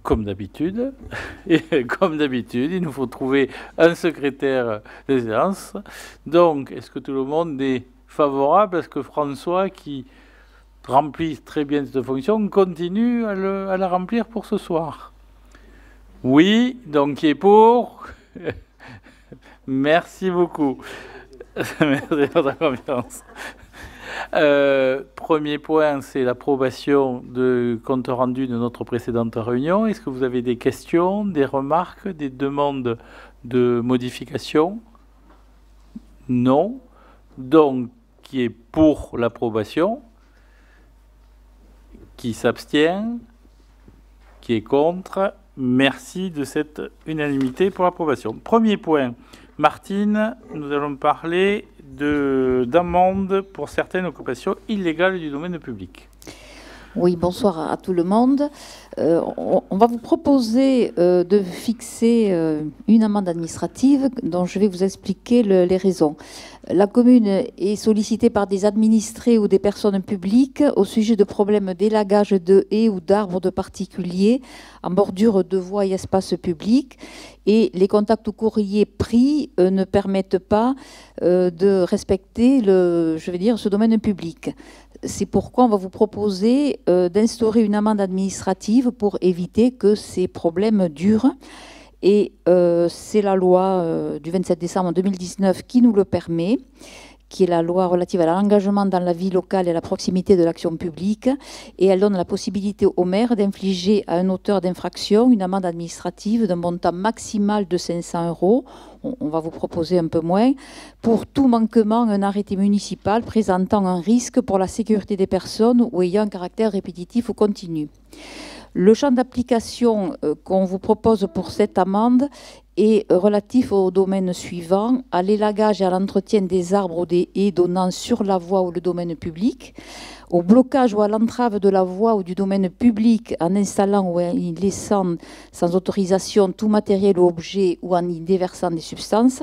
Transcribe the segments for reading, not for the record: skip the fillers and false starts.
comme d'habitude, il nous faut trouver un secrétaire de séance. Donc, est-ce que tout le monde est favorable à ce que François, qui remplit très bien cette fonction, continue à la remplir pour ce soir? Oui, donc qui est pour? Merci beaucoup. Merci de votre confiance. Premier point, c'est l'approbation du compte rendu de notre précédente réunion. Est-ce que vous avez des questions, des remarques, des demandes de modification? Non. Donc, qui est pour l'approbation? Qui s'abstient? Qui est contre? Merci de cette unanimité pour l'approbation. Premier point. Martine, nous allons parler d'amende pour certaines occupations illégales du domaine public. Oui, bonsoir à tout le monde. On va vous proposer de fixer une amende administrative dont je vais vous expliquer les raisons. La commune est sollicitée par des administrés ou des personnes publiques au sujet de problèmes d'élagage de haies ou d'arbres de particuliers en bordure de voies et espaces publics. Et les contacts ou courriers pris ne permettent pas de respecter ce domaine public. C'est pourquoi on va vous proposer d'instaurer une amende administrative pour éviter que ces problèmes durent. Et c'est la loi du 27 décembre 2019 qui nous le permet, qui est la loi relative à l'engagement dans la vie locale et à la proximité de l'action publique. Et elle donne la possibilité au maire d'infliger à un auteur d'infraction une amende administrative d'un montant maximal de 500 €. On va vous proposer un peu moins, pour tout manquement à un arrêté municipal présentant un risque pour la sécurité des personnes ou ayant un caractère répétitif ou continu. Le champ d'application qu'on vous propose pour cette amende est relatif au domaine suivant: à l'élagage et à l'entretien des arbres ou des haies donnant sur la voie ou le domaine public, au blocage ou à l'entrave de la voie ou du domaine public en installant ou en y laissant sans autorisation tout matériel ou objet ou en y déversant des substances,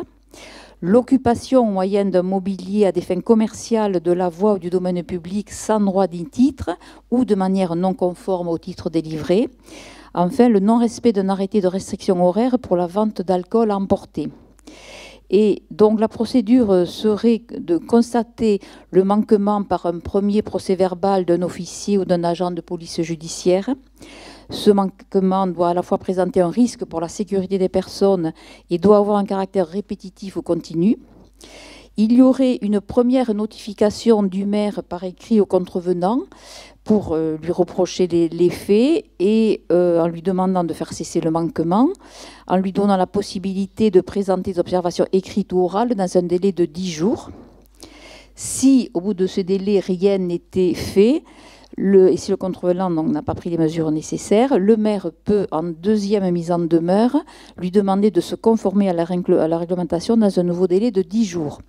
l'occupation au moyen d'un mobilier à des fins commerciales de la voie ou du domaine public sans droit ni titre ou de manière non conforme au titre délivré. Enfin, le non-respect d'un arrêté de restriction horaire pour la vente d'alcool à emporter. Et donc la procédure serait de constater le manquement par un premier procès-verbal d'un officier ou d'un agent de police judiciaire. Ce manquement doit à la fois présenter un risque pour la sécurité des personnes et doit avoir un caractère répétitif ou continu. Il y aurait une première notification du maire par écrit au contrevenant pour lui reprocher les faits et en lui demandant de faire cesser le manquement, en lui donnant la possibilité de présenter des observations écrites ou orales dans un délai de 10 jours. Si, au bout de ce délai, rien n'était fait, et si le contrevenant n'a pas pris les mesures nécessaires, le maire peut, en deuxième mise en demeure, lui demander de se conformer à la réglementation dans un nouveau délai de 10 jours.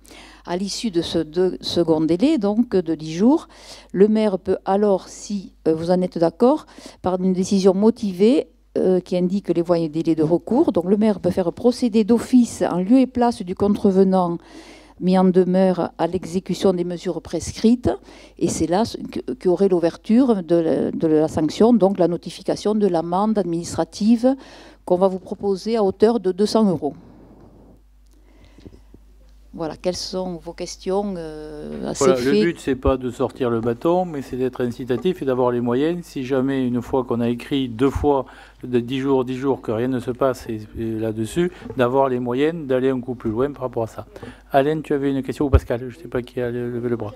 À l'issue de ce second délai, donc de 10 jours, le maire peut alors, si vous en êtes d'accord, par une décision motivée qui indique les voies et délais de recours, donc le maire peut faire procéder d'office en lieu et place du contrevenant mis en demeure à l'exécution des mesures prescrites, et c'est là qu'aurait l'ouverture de la sanction, donc la notification de l'amende administrative qu'on va vous proposer à hauteur de 200 €. Voilà, quelles sont vos questions à ces faits? Le but, c'est pas de sortir le bâton, mais c'est d'être incitatif et d'avoir les moyens. Si jamais, une fois qu'on a écrit 2 fois de 10 jours, que rien ne se passe là-dessus, d'avoir les moyens d'aller un coup plus loin par rapport à ça. Alain, tu avais une question, ou Pascal? Je ne sais pas qui a levé le bras.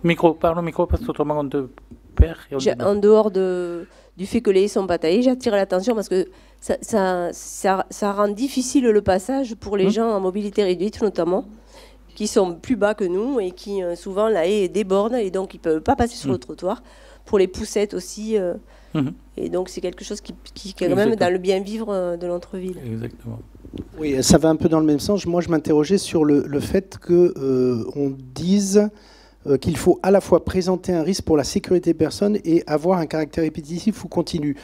Micro, parle au micro, parce qu'autrement on te perd. En dehors du fait que les haies sont pas taillées, j'attire l'attention parce que ça rend difficile le passage pour les gens en mobilité réduite notamment, qui sont plus bas que nous et qui souvent la haie déborde et donc ils ne peuvent pas passer sur le trottoir. Pour les poussettes aussi. Et donc c'est quelque chose qui est quand même dans le bien vivre de l'entreville. Exactement. Oui, ça va un peu dans le même sens. Moi, je m'interrogeais sur le fait qu'on dise qu'il faut à la fois présenter un risque pour la sécurité des personnes et avoir un caractère répétitif ou continu.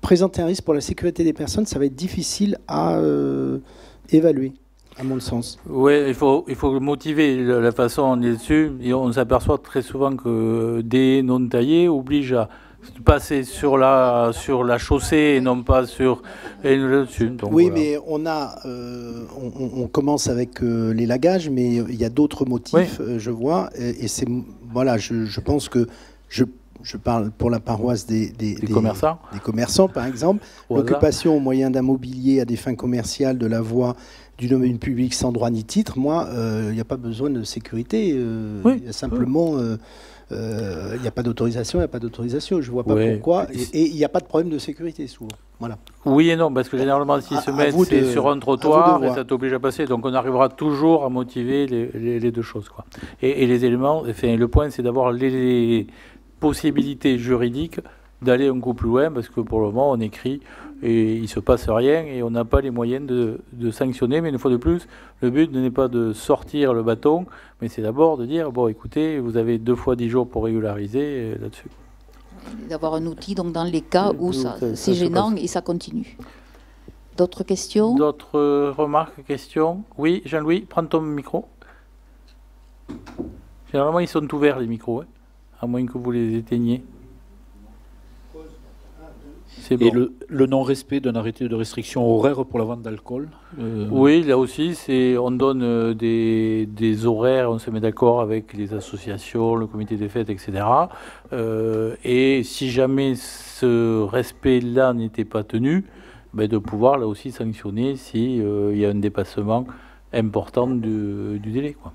Présenter un risque pour la sécurité des personnes, ça va être difficile à évaluer, à mon sens. Oui, il faut motiver la façon dont on est dessus. Et on s'aperçoit très souvent que des non taillés obligent à passer sur la chaussée et non pas sur là-dessus. Oui, voilà. Mais on commence avec les lagages, mais il y a d'autres motifs, oui. Je vois, et c'est voilà, je pense que je parle pour la paroisse des commerçants, par exemple. L'occupation au moyen d'un mobilier à des fins commerciales de la voie du domaine public sans droit ni titre, moi, il n'y a pas besoin de sécurité. Oui. Il y a simplement... il n'y a pas d'autorisation, il n'y a pas d'autorisation. Je ne vois pas pourquoi. Et il n'y a pas de problème de sécurité, souvent. Voilà. Oui et non, parce que généralement, s'ils se mettent sur un trottoir, et ça t'oblige à passer. Donc, on arrivera toujours à motiver les deux choses, quoi. Et les éléments, enfin, le point, c'est d'avoir les possibilités juridiques d'aller un coup plus loin, parce que pour le moment, on écrit et il ne se passe rien et on n'a pas les moyens de sanctionner. Mais une fois de plus, le but n'est pas de sortir le bâton, mais c'est d'abord de dire, bon, écoutez, vous avez 2 fois 10 jours pour régulariser là-dessus. D'avoir un outil donc, dans les cas où c'est gênant et ça continue. D'autres questions? D'autres remarques, questions? Oui, Jean-Louis, prends ton micro. Généralement, ils sont ouverts, les micros, hein, à moins que vous les éteigniez. Bon. Et le non-respect d'un arrêté de restriction horaire pour la vente d'alcool Oui, là aussi, on donne des horaires, on se met d'accord avec les associations, le comité des fêtes, etc. Et si jamais ce respect-là n'était pas tenu, de pouvoir là aussi sanctionner s'il y a un dépassement important du délai, quoi.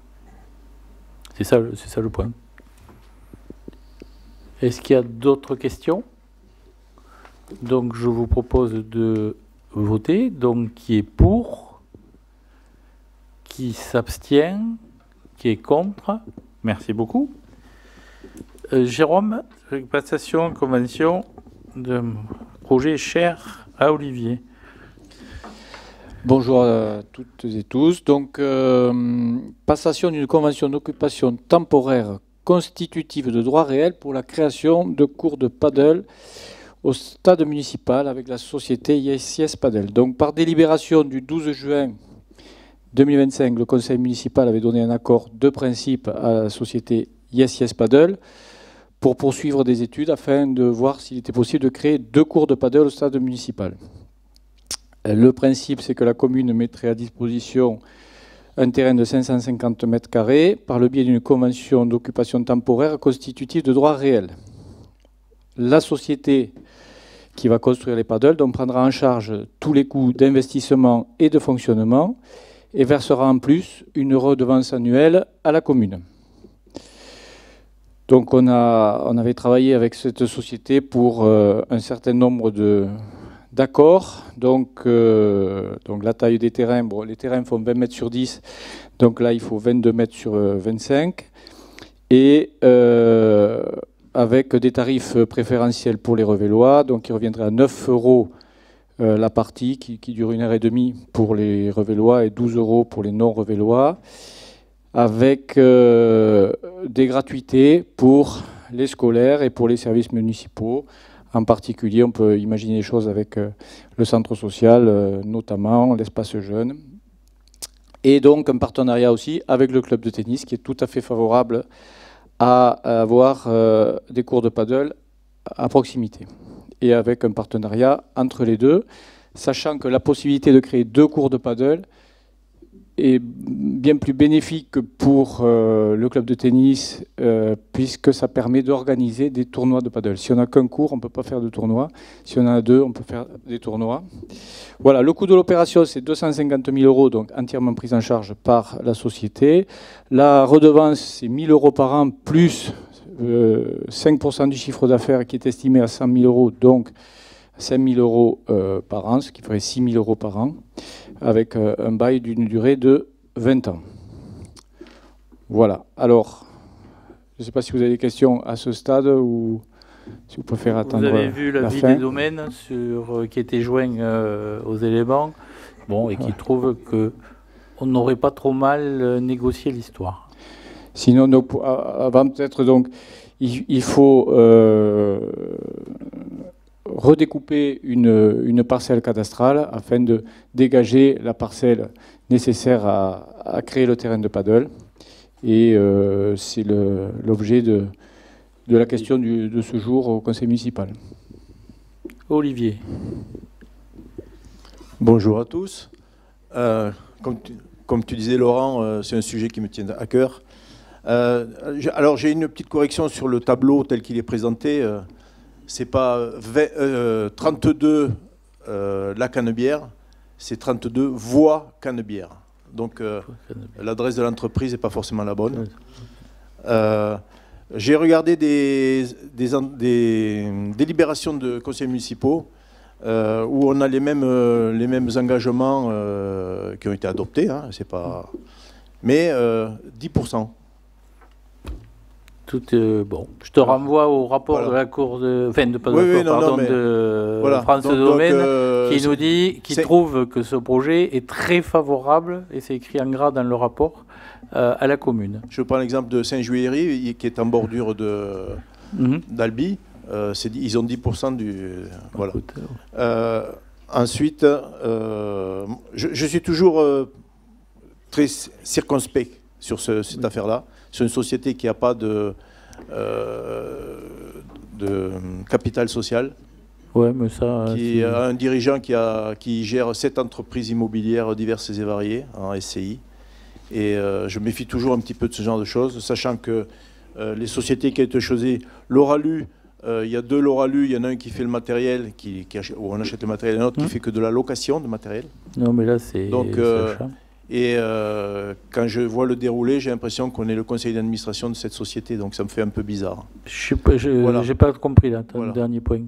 C'est ça le point. Est-ce qu'il y a d'autres questions ? Donc, je vous propose de voter. Donc, qui est pour, qui s'abstient, qui est contre. Merci beaucoup. Jérôme, passation, convention de projet cher à Olivier. Bonjour à toutes et tous. Donc, passation d'une convention d'occupation temporaire constitutive de droit réel pour la création de cours de paddle au stade municipal avec la société Yes Paddle. Donc, par délibération du 12 juin 2025, le conseil municipal avait donné un accord de principe à la société Yes Paddle pour poursuivre des études afin de voir s'il était possible de créer 2 cours de paddle au stade municipal. Le principe, c'est que la commune mettrait à disposition un terrain de 550 mètres carrés par le biais d'une convention d'occupation temporaire constitutive de droit réel. La société qui va construire les paddles donc prendra en charge tous les coûts d'investissement et de fonctionnement et versera en plus une redevance annuelle à la commune. Donc on avait travaillé avec cette société pour un certain nombre d'accords. Donc la taille des terrains, bon, les terrains font 20 mètres sur 10, donc là il faut 22 mètres sur 25. Et avec des tarifs préférentiels pour les revélois, donc il reviendrait à 9 € la partie qui dure 1h30 pour les revélois et 12 € pour les non-revélois, avec des gratuités pour les scolaires et pour les services municipaux. En particulier, on peut imaginer des choses avec le centre social, notamment l'espace jeune. Et donc un partenariat aussi avec le club de tennis qui est tout à fait favorable à avoir des cours de paddle à proximité. Et avec un partenariat entre les deux, sachant que la possibilité de créer 2 cours de paddle est bien plus bénéfique pour le club de tennis puisque ça permet d'organiser des tournois de paddle. Si on n'a qu'un cours, on ne peut pas faire de tournoi. Si on en a 2, on peut faire des tournois. Voilà, le coût de l'opération, c'est 250 000 €, donc entièrement pris en charge par la société. La redevance, c'est 1 000 € par an, plus 5% du chiffre d'affaires qui est estimé à 100 000 €, donc 5 000 € par an, ce qui ferait 6 000 € par an, avec un bail d'une durée de 20 ans. Voilà. Alors, je ne sais pas si vous avez des questions à ce stade ou si vous préférez attendre la fin. Vous avez vu l'avis des domaines qui était joint aux éléments, bon, et qui trouve qu'on n'aurait pas trop mal négocié l'histoire. Sinon, donc, avant peut-être, donc, il faut redécouper une parcelle cadastrale afin de dégager la parcelle nécessaire à créer le terrain de paddle. Et c'est l'objet de la question de ce jour au conseil municipal. Olivier. Bonjour à tous. Comme tu disais, Laurent, c'est un sujet qui me tient à cœur. Alors j'ai une petite correction sur le tableau tel qu'il est présenté. C'est pas 32 la Canebière, c'est 32 voies Canebière. Donc l'adresse de l'entreprise n'est pas forcément la bonne. J'ai regardé des délibérations de conseils municipaux où on a les mêmes engagements qui ont été adoptés. Hein, c'est pas... Mais 10%. Tout bon. Je te renvoie au rapport de la Cour de... Enfin, de France Domaine qui nous dit, qui trouve que ce projet est très favorable, et c'est écrit en gras dans le rapport, à la commune. Je prends l'exemple de Saint-Juéry, qui est en bordure d'Albi. Ils ont 10% du... Voilà. Ensuite, je suis toujours très circonspect sur cette affaire-là. C'est une société qui n'a pas de capital social. Ouais, mais ça, qui a un dirigeant qui gère 7 entreprises immobilières diverses et variées en SCI. Et je me méfie toujours un petit peu de ce genre de choses, sachant que les sociétés qui ont été choisies, Lauralu, il y a 2 Lauralu, il y en a un qui fait le matériel, où on achète le matériel, et un autre qui fait que de la location de matériel. Non, mais là, c'est... Donc, quand je vois le déroulé, j'ai l'impression qu'on est le conseil d'administration de cette société, donc ça me fait un peu bizarre. Je n'ai pas compris là, ton dernier point.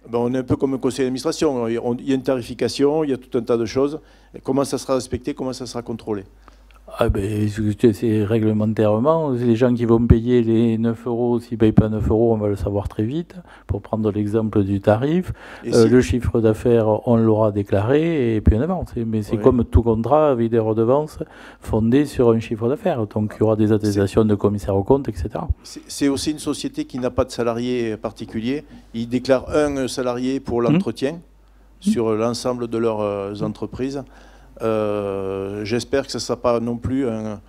Ben, on est un peu comme un conseil d'administration. Il y a une tarification, il y a tout un tas de choses. Et comment ça sera respecté, comment ça sera contrôlé? Ah ben, c'est réglementairement, les gens qui vont payer les 9 euros, s'ils ne payent pas 9 euros, on va le savoir très vite, pour prendre l'exemple du tarif. Le chiffre d'affaires, on l'aura déclaré, et puis on avance. Mais c'est comme tout contrat avec des redevances fondées sur un chiffre d'affaires. Donc il y aura des attestations de commissaire aux comptes, etc. C'est aussi une société qui n'a pas de salariés particuliers. Ils déclarent un salarié pour l'entretien sur l'ensemble de leurs entreprises. J'espère que ce ne sera pas non plus un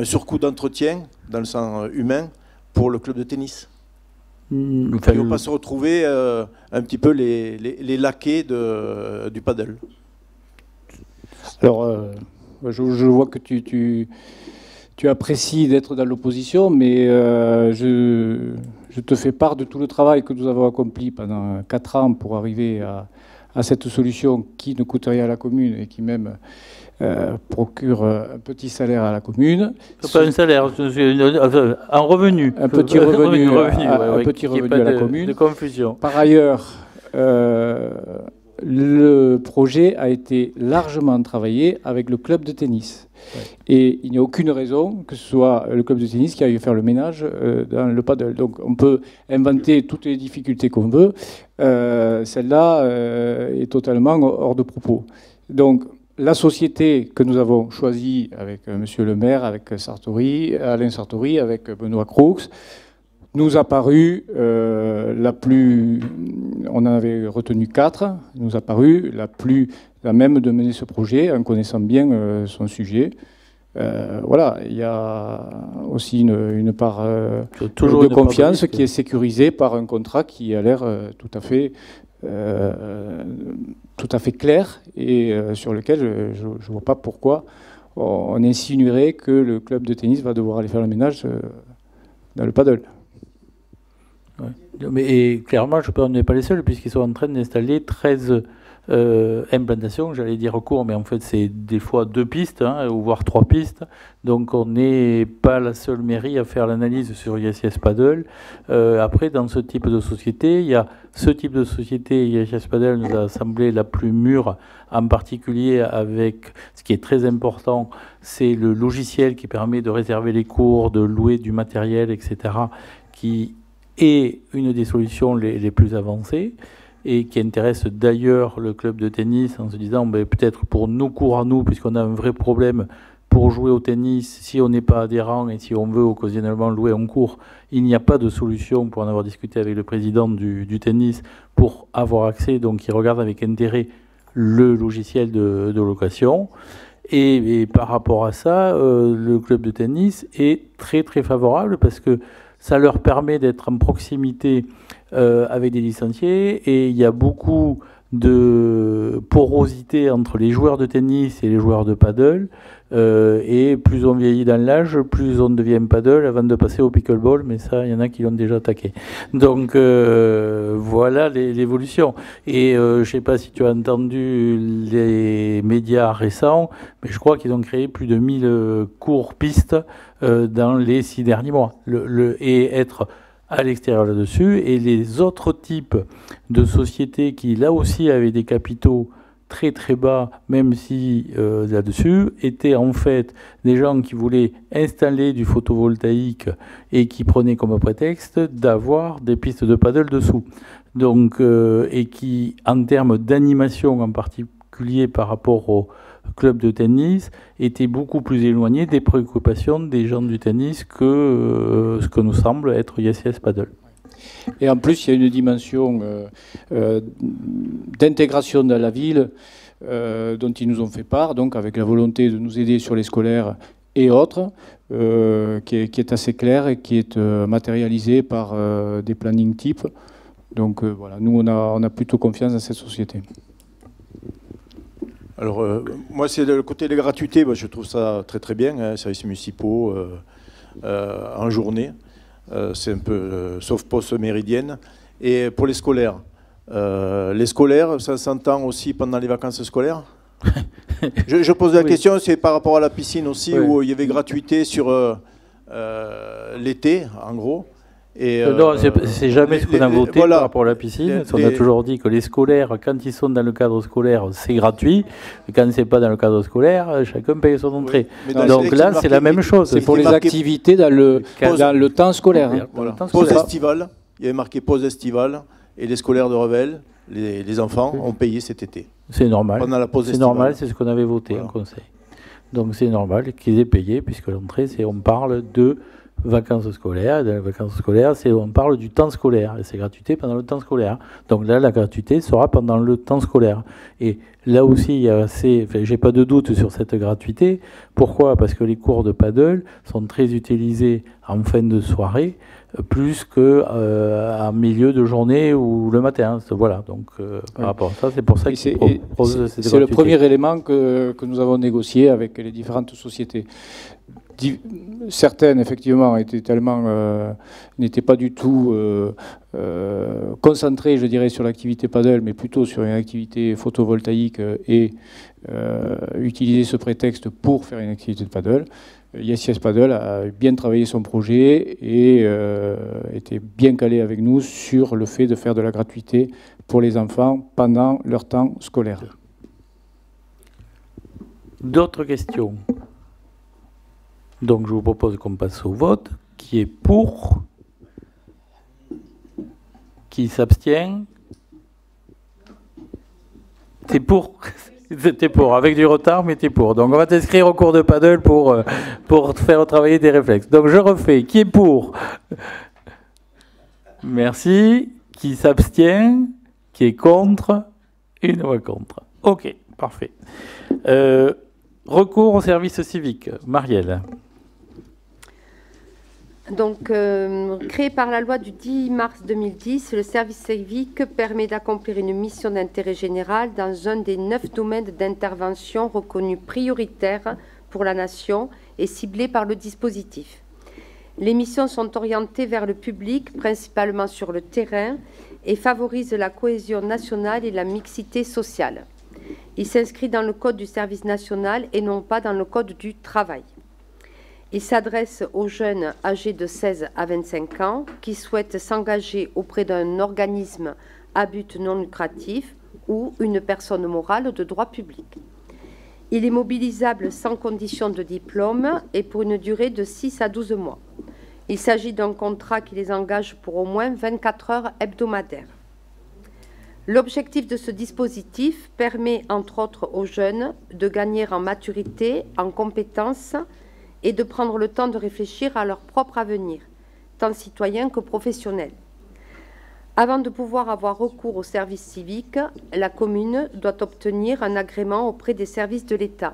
surcoût d'entretien dans le sens humain pour le club de tennis. Ils ne vont pas se retrouver un petit peu les laquais du paddle. Alors, je vois que tu apprécies d'être dans l'opposition, mais je te fais part de tout le travail que nous avons accompli pendant 4 ans pour arriver à cette solution qui ne coûte rien à la commune et qui même procure un petit salaire à la commune. C'est pas un salaire, un revenu. Un petit revenu, un petit revenu à la commune. De confusion. Par ailleurs, le projet a été largement travaillé avec le club de tennis. Ouais. Et il n'y a aucune raison que ce soit le club de tennis qui aille faire le ménage dans le paddle. Donc on peut inventer toutes les difficultés qu'on veut. Celle-là est totalement hors de propos. Donc la société que nous avons choisie avec Monsieur le maire, avec Alain Sartori, avec Benoît Croux, nous a paru la plus... On en avait retenu 4, nous a paru la même de mener ce projet en connaissant bien son sujet. Voilà, il y a aussi une part de confiance qui est sécurisée par un contrat qui a l'air tout à fait clair et sur lequel je ne vois pas pourquoi on insinuerait que le club de tennis va devoir aller faire le ménage dans le paddle. Ouais. Mais clairement, on n'est pas les seuls, puisqu'ils sont en train d'installer 13 implantations, j'allais dire court, mais en fait c'est des fois 2 pistes, ou voire 3 pistes. Donc on n'est pas la seule mairie à faire l'analyse sur ISS Paddle. Après, dans ce type de société, il y a ce type de société, ISS Paddle nous a semblé la plus mûre, en particulier avec ce qui est très important, c'est le logiciel qui permet de réserver les cours, de louer du matériel, etc., qui est une des solutions les plus avancées et qui intéresse d'ailleurs le club de tennis en se disant peut-être pour nos cours à nous, puisqu'on a un vrai problème pour jouer au tennis, si on n'est pas adhérent et si on veut occasionnellement louer un cours, il n'y a pas de solution pour en avoir discuté avec le président du tennis pour avoir accès, donc il regarde avec intérêt le logiciel de location. Et par rapport à ça, le club de tennis est très très favorable parce que ça leur permet d'être en proximité avec des licenciés, et il y a beaucoup de porosité entre les joueurs de tennis et les joueurs de paddle, et plus on vieillit dans l'âge, plus on devient paddle avant de passer au pickleball, mais ça, il y en a qui l'ont déjà attaqué. Donc voilà l'évolution. Et je ne sais pas si tu as entendu les médias récents, mais je crois qu'ils ont créé plus de 1000 cours pistes dans les 6 derniers mois. Et être à l'extérieur là-dessus, et les autres types de sociétés qui là aussi avaient des capitaux très très bas, même si là-dessus, étaient en fait des gens qui voulaient installer du photovoltaïque et qui prenaient comme prétexte d'avoir des pistes de paddle dessous. Donc, et qui, en termes d'animation en particulier par rapport au club de tennis, étaient beaucoup plus éloignés des préoccupations des gens du tennis que ce que nous semble être ISS Paddle. Et en plus, il y a une dimension d'intégration dans la ville dont ils nous ont fait part, donc avec la volonté de nous aider sur les scolaires et autres, qui est assez claire et qui est matérialisée par des plannings types. Donc voilà, nous on a plutôt confiance dans cette société. Alors, moi, c'est le côté des gratuités, je trouve ça très très bien, hein, services municipaux en journée. C'est un peu sauf poste méridienne. Et pour les scolaires, ça s'entend aussi pendant les vacances scolaires. Je pose la question, c'est par rapport à la piscine aussi, où il y avait gratuité sur l'été, en gros. Et non, c'est jamais ce qu'on a voté voilà, par rapport à la piscine. On a toujours dit que les scolaires, quand ils sont dans le cadre scolaire, c'est gratuit. Et quand c'est pas dans le cadre scolaire, chacun paye son entrée. Oui, donc là, c'est la même chose. C'est pour les activités dans le temps scolaire. Hein. Voilà. Pause estivale. Il y avait marqué pause estivale. Et les scolaires de Revel, les enfants, ont payé cet été. C'est normal. Pendant la pause estivale. C'est normal, c'est ce qu'on avait voté en conseil. Donc c'est normal qu'ils aient payé, puisque l'entrée, on parle de vacances scolaires. Dans les vacances scolaires, on parle du temps scolaire, et c'est gratuité pendant le temps scolaire. Donc là, la gratuité sera pendant le temps scolaire. Et là aussi, j'ai pas de doute sur cette gratuité. Pourquoi ? Parce que les cours de paddle sont très utilisés en fin de soirée, plus qu'en milieu de journée ou le matin. Voilà, donc par rapport à ça, c'est pour ça que c'est le premier élément que nous avons négocié avec les différentes sociétés. Certaines, effectivement, n'étaient pas du tout concentrées, je dirais, sur l'activité paddle, mais plutôt sur une activité photovoltaïque et utiliser ce prétexte pour faire une activité de paddle. ISS Paddle a bien travaillé son projet et était bien calé avec nous sur le fait de faire de la gratuité pour les enfants pendant leur temps scolaire. D'autres questions ? Donc je vous propose qu'on passe au vote. Qui est pour ? Qui s'abstient ? T'es pour ? T'es pour, avec du retard, mais t'es pour. Donc on va t'inscrire au cours de paddle pour faire travailler des réflexes. Donc je refais. Qui est pour ? Merci. Qui s'abstient ? Qui est contre ? Une voix contre. Ok, parfait. Recours au service civique. Marielle. Donc, créé par la loi du 10 mars 2010, le service civique permet d'accomplir une mission d'intérêt général dans un des 9 domaines d'intervention reconnus prioritaires pour la nation et ciblés par le dispositif. Les missions sont orientées vers le public, principalement sur le terrain, et favorisent la cohésion nationale et la mixité sociale. Il s'inscrit dans le Code du service national et non pas dans le Code du travail. Il s'adresse aux jeunes âgés de 16 à 25 ans qui souhaitent s'engager auprès d'un organisme à but non lucratif ou une personne morale de droit public. Il est mobilisable sans condition de diplôme et pour une durée de 6 à 12 mois. Il s'agit d'un contrat qui les engage pour au moins 24 heures hebdomadaires. L'objectif de ce dispositif permet, entre autres, aux jeunes de gagner en maturité, en compétences et de prendre le temps de réfléchir à leur propre avenir, tant citoyen que professionnel. Avant de pouvoir avoir recours au service civique, la commune doit obtenir un agrément auprès des services de l'État.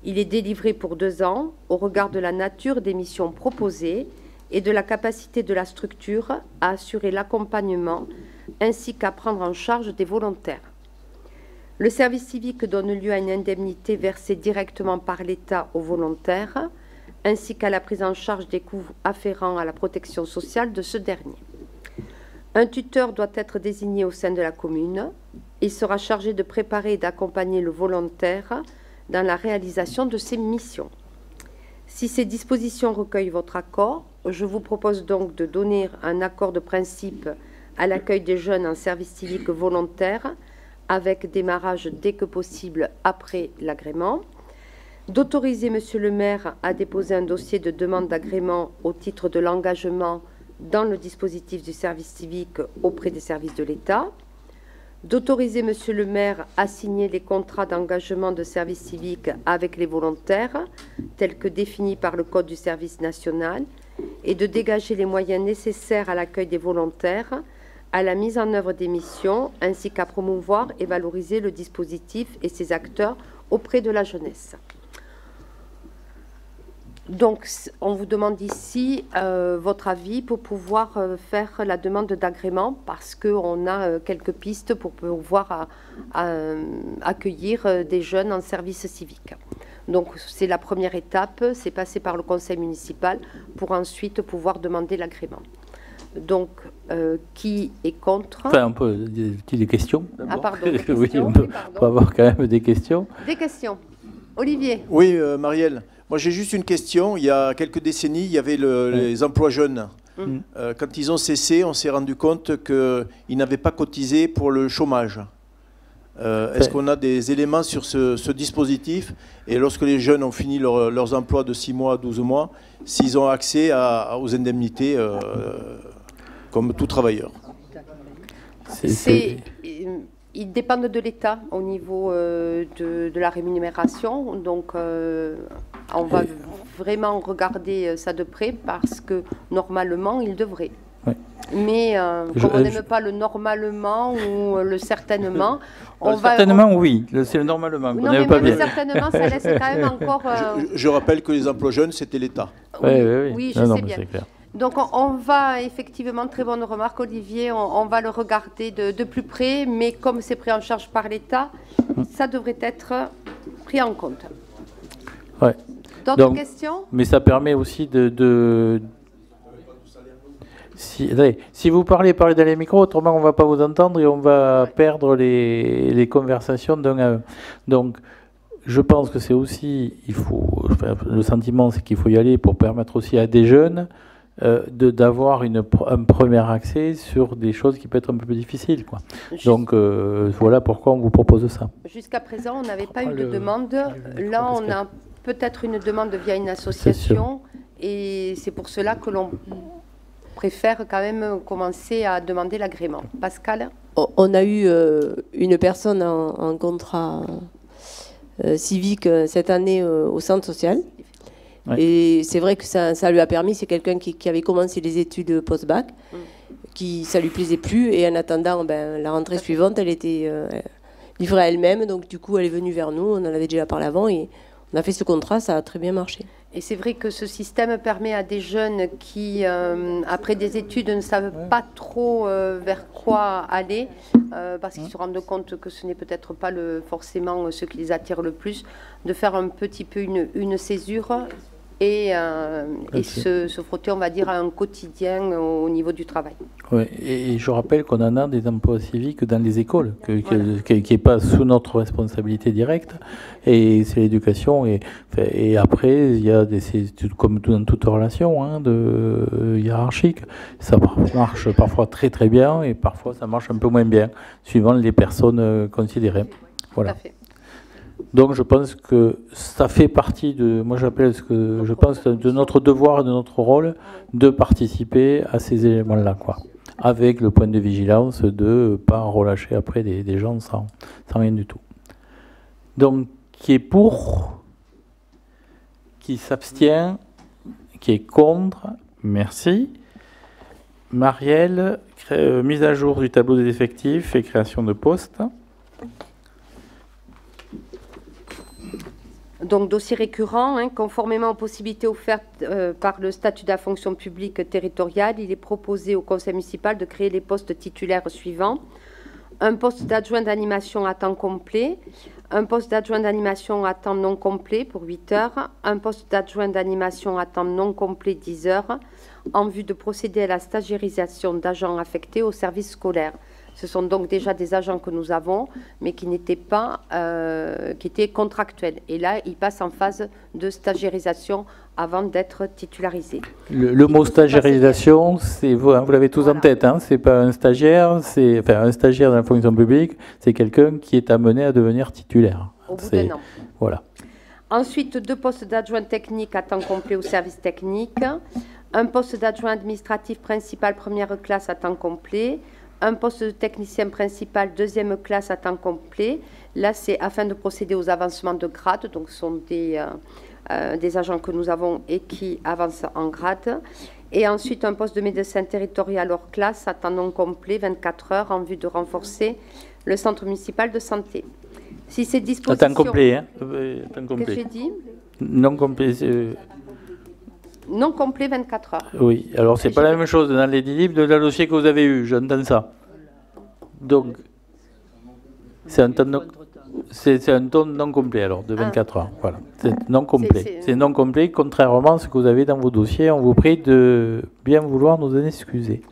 Il est délivré pour 2 ans, au regard de la nature des missions proposées, et de la capacité de la structure à assurer l'accompagnement ainsi qu'à prendre en charge des volontaires. Le service civique donne lieu à une indemnité versée directement par l'État aux volontaires, ainsi qu'à la prise en charge des coûts afférents à la protection sociale de ce dernier. Un tuteur doit être désigné au sein de la commune. Il sera chargé de préparer et d'accompagner le volontaire dans la réalisation de ses missions. Si ces dispositions recueillent votre accord, je vous propose donc de donner un accord de principe à l'accueil des jeunes en service civique volontaire, avec démarrage dès que possible après l'agrément, d'autoriser Monsieur le maire à déposer un dossier de demande d'agrément au titre de l'engagement dans le dispositif du service civique auprès des services de l'État, d'autoriser Monsieur le maire à signer les contrats d'engagement de service civique avec les volontaires, tels que définis par le Code du service national, et de dégager les moyens nécessaires à l'accueil des volontaires, à la mise en œuvre des missions, ainsi qu'à promouvoir et valoriser le dispositif et ses acteurs auprès de la jeunesse. Donc, on vous demande ici votre avis pour pouvoir faire la demande d'agrément, parce qu'on a quelques pistes pour pouvoir accueillir des jeunes en service civique. Donc, c'est la première étape, c'est passer par le conseil municipal pour ensuite pouvoir demander l'agrément. Donc, qui est contre? Enfin, on peut des questions. Ah, pardon. Des Oui, questions, on peut oui, avoir quand même des questions. Des questions. Olivier. Oui, Marielle. Moi, j'ai juste une question. Il y a quelques décennies, il y avait les emplois jeunes. Quand ils ont cessé, on s'est rendu compte qu'ils n'avaient pas cotisé pour le chômage. Est-ce qu'on a des éléments sur ce dispositif? Et lorsque les jeunes ont fini leurs emplois de 6 mois à 12 mois, s'ils ont accès aux indemnités comme tout travailleur? Ils dépendent de l'État au niveau de la rémunération. Donc, on va vraiment regarder ça de près parce que normalement, ils devraient. Oui. Mais comme on n'aime pas le normalement ou le certainement, certainement oui, c'est le normalement. Non, mais pas bien. Certainement, ça laisse quand même encore. Je rappelle que les emplois jeunes, c'était l'État. Oui, je sais bien. Donc on va effectivement, très bonne remarque Olivier, on va le regarder de plus près, mais comme c'est pris en charge par l'État, ça devrait être pris en compte. Ouais. D'autres questions? Mais ça permet aussi Si vous parlez dans les micros, autrement on ne va pas vous entendre et on va perdre les conversations d'un à un. Donc je pense que c'est aussi, le sentiment c'est qu'il faut y aller pour permettre aussi à des jeunes d'avoir un premier accès sur des choses qui peuvent être un peu plus difficiles, quoi. Donc voilà pourquoi on vous propose ça. Jusqu'à présent, on n'avait pas eu de demande. Là, on a peut-être une demande via une association et c'est pour cela que l'on préfère quand même commencer à demander l'agrément. Pascal? On a eu une personne en contrat civique cette année au centre social. Ouais. Et c'est vrai que ça lui a permis, c'est quelqu'un qui avait commencé les études post-bac, ça lui plaisait plus, et en attendant la rentrée suivante, elle était livrée à elle-même, donc du coup elle est venue vers nous, on en avait déjà parlé avant, et on a fait ce contrat, ça a très bien marché. Et c'est vrai que ce système permet à des jeunes qui, après des études, ne savent pas trop vers quoi aller, parce qu'ils se rendent compte que ce n'est peut-être pas forcément ce qui les attire le plus, de faire un petit peu une césure et se frotter, on va dire, à un quotidien au niveau du travail. Oui, et je rappelle qu'on en a des emplois civiques dans les écoles, qui n'est pas sous notre responsabilité directe, et c'est l'éducation. Et après, il y a comme dans toute relation hiérarchique, ça marche parfois très très bien, et parfois ça marche un peu moins bien, suivant les personnes considérées. Voilà. Tout à fait. Donc je pense que ça fait partie de, moi j'appelle ce que je pense de notre devoir et de notre rôle de participer à ces éléments-là, quoi, avec le point de vigilance de ne pas relâcher après des gens sans rien du tout. Donc qui est pour, qui s'abstient, qui est contre, merci. Marielle, mise à jour du tableau des effectifs et création de postes. Donc, dossier récurrent, hein, conformément aux possibilités offertes par le statut de la fonction publique territoriale, il est proposé au conseil municipal de créer les postes titulaires suivants. Un poste d'adjoint d'animation à temps complet, un poste d'adjoint d'animation à temps non complet pour 8 heures, un poste d'adjoint d'animation à temps non complet 10 heures, en vue de procéder à la stagiairisation d'agents affectés au service scolaire. Ce sont donc déjà des agents que nous avons, mais qui n'étaient pas, qui étaient contractuels. Et là, ils passent en phase de stagiairisation avant d'être titularisés. Le mot stagiairisation, vous l'avez tous en tête, hein, c'est pas un stagiaire, un stagiaire dans la fonction publique, c'est quelqu'un qui est amené à devenir titulaire. Au bout d'un an. Voilà. Ensuite, 2 postes d'adjoint technique à temps complet au service technique, un poste d'adjoint administratif principal première classe à temps complet, un poste de technicien principal deuxième classe à temps complet. Là, c'est afin de procéder aux avancements de grade. Donc, ce sont des agents que nous avons et qui avancent en grade. Et ensuite, un poste de médecin territorial hors classe à temps non complet, 24 heures, en vue de renforcer le centre municipal de santé. Si ces dispositions... À temps complet, hein. Qu'est-ce que j'ai dit? Non complet. Non complet, 24 heures. Oui, alors c'est pas la même chose dans les DILIB de le dossier que vous avez eu, j'entends ça. Donc, c'est un temps non complet alors, de 24 heures. Voilà, c'est non complet. C'est non complet, contrairement à ce que vous avez dans vos dossiers. On vous prie de bien vouloir nous en excuser.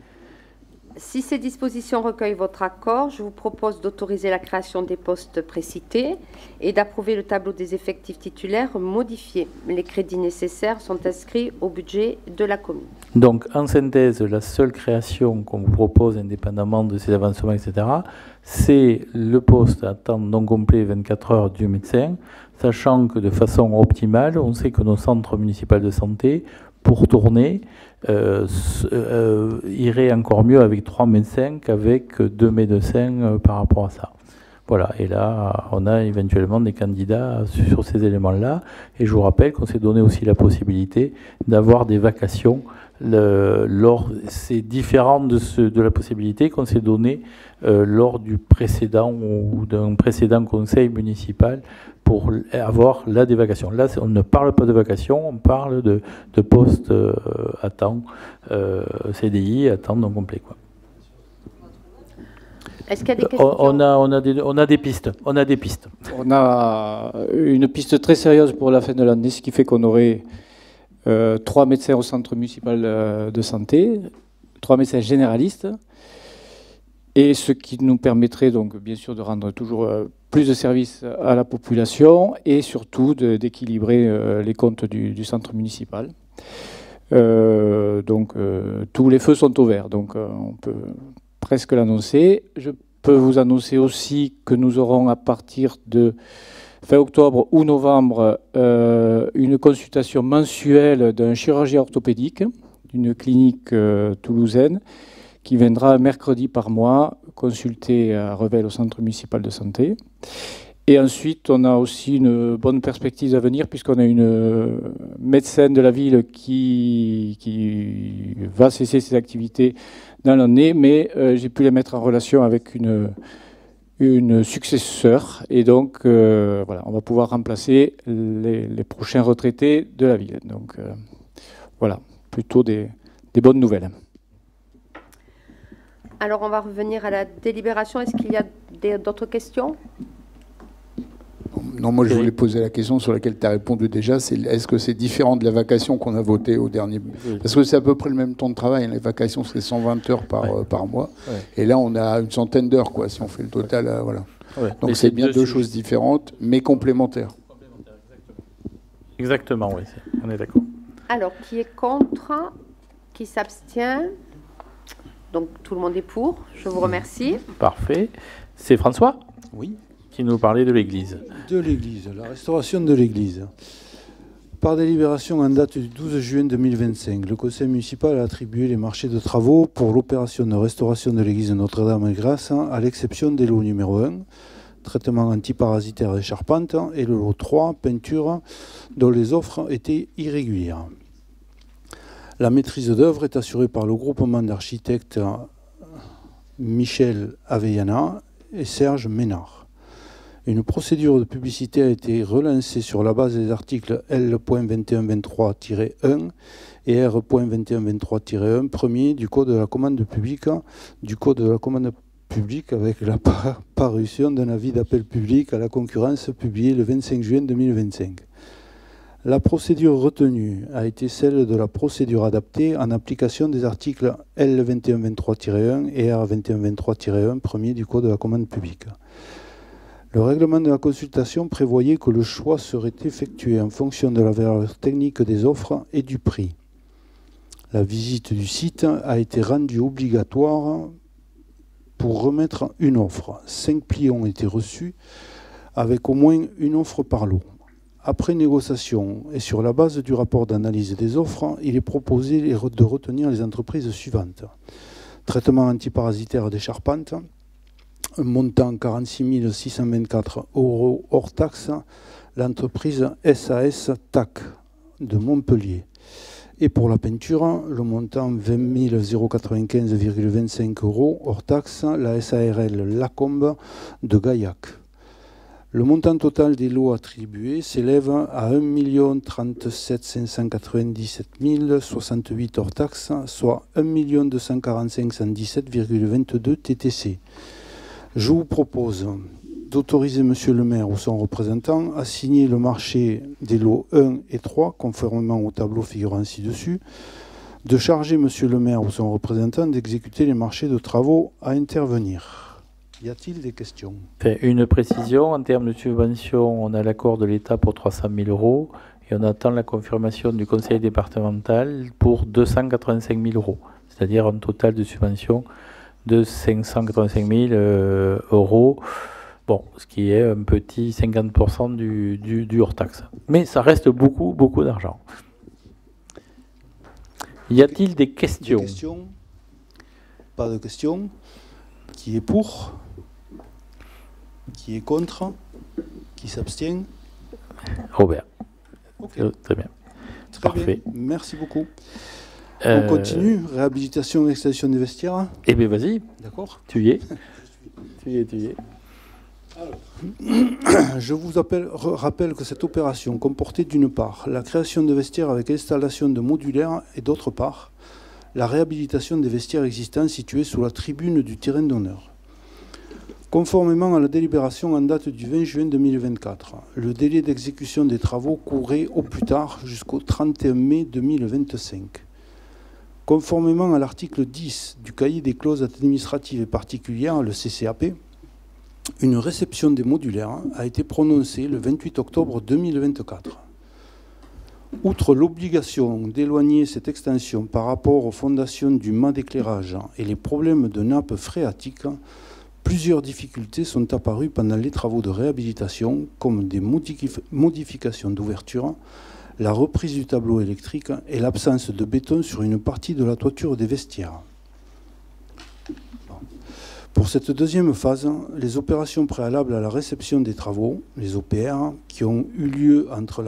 Si ces dispositions recueillent votre accord, je vous propose d'autoriser la création des postes précités et d'approuver le tableau des effectifs titulaires modifié. Les crédits nécessaires sont inscrits au budget de la commune. Donc, en synthèse, la seule création qu'on vous propose, indépendamment de ces avancements, etc., c'est le poste à temps non complet 24 heures du médecin, sachant que de façon optimale, on sait que nos centres municipaux de santé, pour tourner, irait encore mieux avec 3 médecins qu'avec 2 médecins par rapport à ça. Voilà, et là, on a éventuellement des candidats sur ces éléments-là. Et je vous rappelle qu'on s'est donné aussi la possibilité d'avoir des vacations. C'est différent de la possibilité qu'on s'est donnée lors du précédent ou d'un précédent conseil municipal pour avoir la dévacation. Là, on ne parle pas de vacation, on parle de postes à temps CDI, à temps non complet, quoi. Est-ce qu'il y a des questions? On a des pistes. On a une piste très sérieuse pour la fin de l'année, ce qui fait qu'on aurait 3 médecins au centre municipal de santé, 3 médecins généralistes, et ce qui nous permettrait donc bien sûr de rendre toujours plus de services à la population et surtout d'équilibrer les comptes du centre municipal. Donc tous les feux sont au vert, donc on peut presque l'annoncer. Je peux vous annoncer aussi que nous aurons à partir de fin octobre ou novembre une consultation mensuelle d'un chirurgien orthopédique d'une clinique toulousaine qui viendra mercredi par mois consulter à Revel au centre municipal de santé. Et ensuite, on a aussi une bonne perspective à venir puisqu'on a une médecin de la ville qui va cesser ses activités dans l'année, mais j'ai pu les mettre en relation avec une successeur. Et donc, voilà, on va pouvoir remplacer les prochains retraités de la ville. Donc, voilà, plutôt des bonnes nouvelles. Alors, on va revenir à la délibération. Est-ce qu'il y a d'autres questions ? Non, moi je voulais poser la question sur laquelle tu as répondu déjà, c'est est-ce que c'est différent de la vacation qu'on a votée au dernier... Parce que c'est à peu près le même temps de travail, les vacations c'est 120 heures par mois, et là on a une centaine d'heures, quoi, si on fait le total, voilà. Ouais. Donc c'est bien deux choses différentes, mais complémentaires. Exactement, oui, on est d'accord. Alors, qui est contre? Qui s'abstient? Donc tout le monde est pour, je vous remercie. Parfait. C'est François? Oui. Qui nous parlait de l'église. De l'église, la restauration de l'église. Par délibération en date du 12 juin 2025, le conseil municipal a attribué les marchés de travaux pour l'opération de restauration de l'église Notre-Dame-et-Grâce, à l'exception des lots numéro 1, traitement antiparasitaire des charpentes, et le lot 3, peinture, dont les offres étaient irrégulières. La maîtrise d'œuvre est assurée par le groupement d'architectes Michel Avellana et Serge Ménard. Une procédure de publicité a été relancée sur la base des articles L.2123-1 et R.2123-1 premier du Code de la commande publique, avec la parution d'un avis d'appel public à la concurrence publié le 25 juin 2025. La procédure retenue a été celle de la procédure adaptée en application des articles L2123-1 et R2123-1 premier du Code de la commande publique. Le règlement de la consultation prévoyait que le choix serait effectué en fonction de la valeur technique des offres et du prix. La visite du site a été rendue obligatoire pour remettre une offre. 5 plis ont été reçus avec au moins une offre par lot. Après négociation et sur la base du rapport d'analyse des offres, il est proposé de retenir les entreprises suivantes. Traitement antiparasitaire des charpentes, montant 46 624 € hors taxe, l'entreprise SAS TAC de Montpellier. Et pour la peinture, le montant 20 095,25 € hors taxe, la SARL Lacombe de Gaillac. Le montant total des lots attribués s'élève à 1 037 597 068 hors taxe, soit 1 245 117,22 TTC. Je vous propose d'autoriser Monsieur le maire ou son représentant à signer le marché des lots 1 et 3, conformément au tableau figurant ci-dessus, de charger Monsieur le maire ou son représentant d'exécuter les marchés de travaux à intervenir. Y a-t-il des questions? Une précision, en termes de subvention, on a l'accord de l'État pour 300 000 € et on attend la confirmation du conseil départemental pour 285 000 €, c'est-à-dire un total de subvention de 585 000 €, bon, ce qui est un petit 50% du hors-taxe. Mais ça reste beaucoup, beaucoup d'argent. Y a-t-il des questions? Des questions? Pas de questions. Qui est pour? Qui est contre? Qui s'abstient? Robert. Okay. Très bien. Très Parfait. Bien. Merci beaucoup. On continue. Réhabilitation et extension des vestiaires. Eh bien, vas-y. D'accord. Tu y es. Tu y es. Alors, je vous rappelle que cette opération comportait d'une part la création de vestiaires avec installation de modulaires et d'autre part la réhabilitation des vestiaires existants situés sous la tribune du terrain d'honneur. Conformément à la délibération en date du 20 juin 2024, le délai d'exécution des travaux courait au plus tard jusqu'au 31 mai 2025. Conformément à l'article 10 du cahier des clauses administratives et particulières, le CCAP, une réception des modulaires a été prononcée le 28 octobre 2024. Outre l'obligation d'éloigner cette extension par rapport aux fondations du mât d'éclairage et les problèmes de nappes phréatiques, plusieurs difficultés sont apparues pendant les travaux de réhabilitation, comme des modifications d'ouverture, la reprise du tableau électrique et l'absence de béton sur une partie de la toiture des vestiaires. Pour cette deuxième phase, les opérations préalables à la réception des travaux, les OPR, qui ont eu lieu entre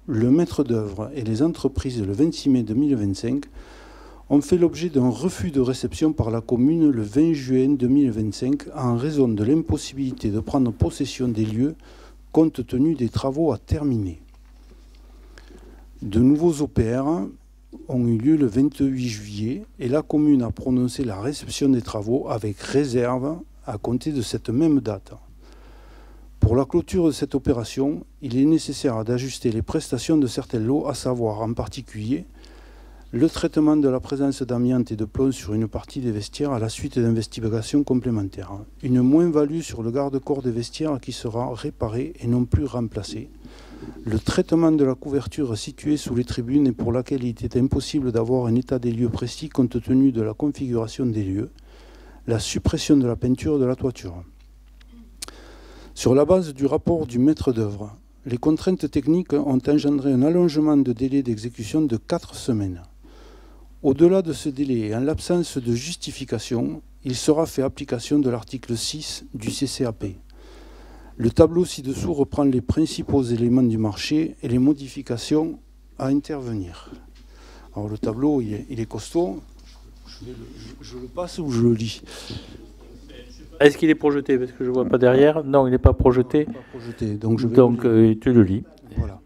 le maître d'œuvre et les entreprises le 26 mai 2025, ont fait l'objet d'un refus de réception par la commune le 20 juin 2025 en raison de l'impossibilité de prendre possession des lieux compte tenu des travaux à terminer. De nouveaux OPR ont eu lieu le 28 juillet et la commune a prononcé la réception des travaux avec réserve à compter de cette même date. Pour la clôture de cette opération, il est nécessaire d'ajuster les prestations de certains lots, à savoir en particulier le traitement de la présence d'amiante et de plomb sur une partie des vestiaires à la suite d'investigations complémentaires, une moins-value sur le garde-corps des vestiaires qui sera réparé et non plus remplacé, le traitement de la couverture située sous les tribunes et pour laquelle il était impossible d'avoir un état des lieux précis compte tenu de la configuration des lieux, la suppression de la peinture de la toiture. Sur la base du rapport du maître d'œuvre, les contraintes techniques ont engendré un allongement de délai d'exécution de 4 semaines. Au-delà de ce délai et en l'absence de justification, il sera fait application de l'article 6 du CCAP. Le tableau ci-dessous reprend les principaux éléments du marché et les modifications à intervenir. Alors le tableau, il est costaud. Je le passe ou je le lis? Est-ce qu'il est projeté? Parce que je ne vois pas derrière. Non, il n'est pas projeté. Pas projeté. Donc, tu le lis. Voilà.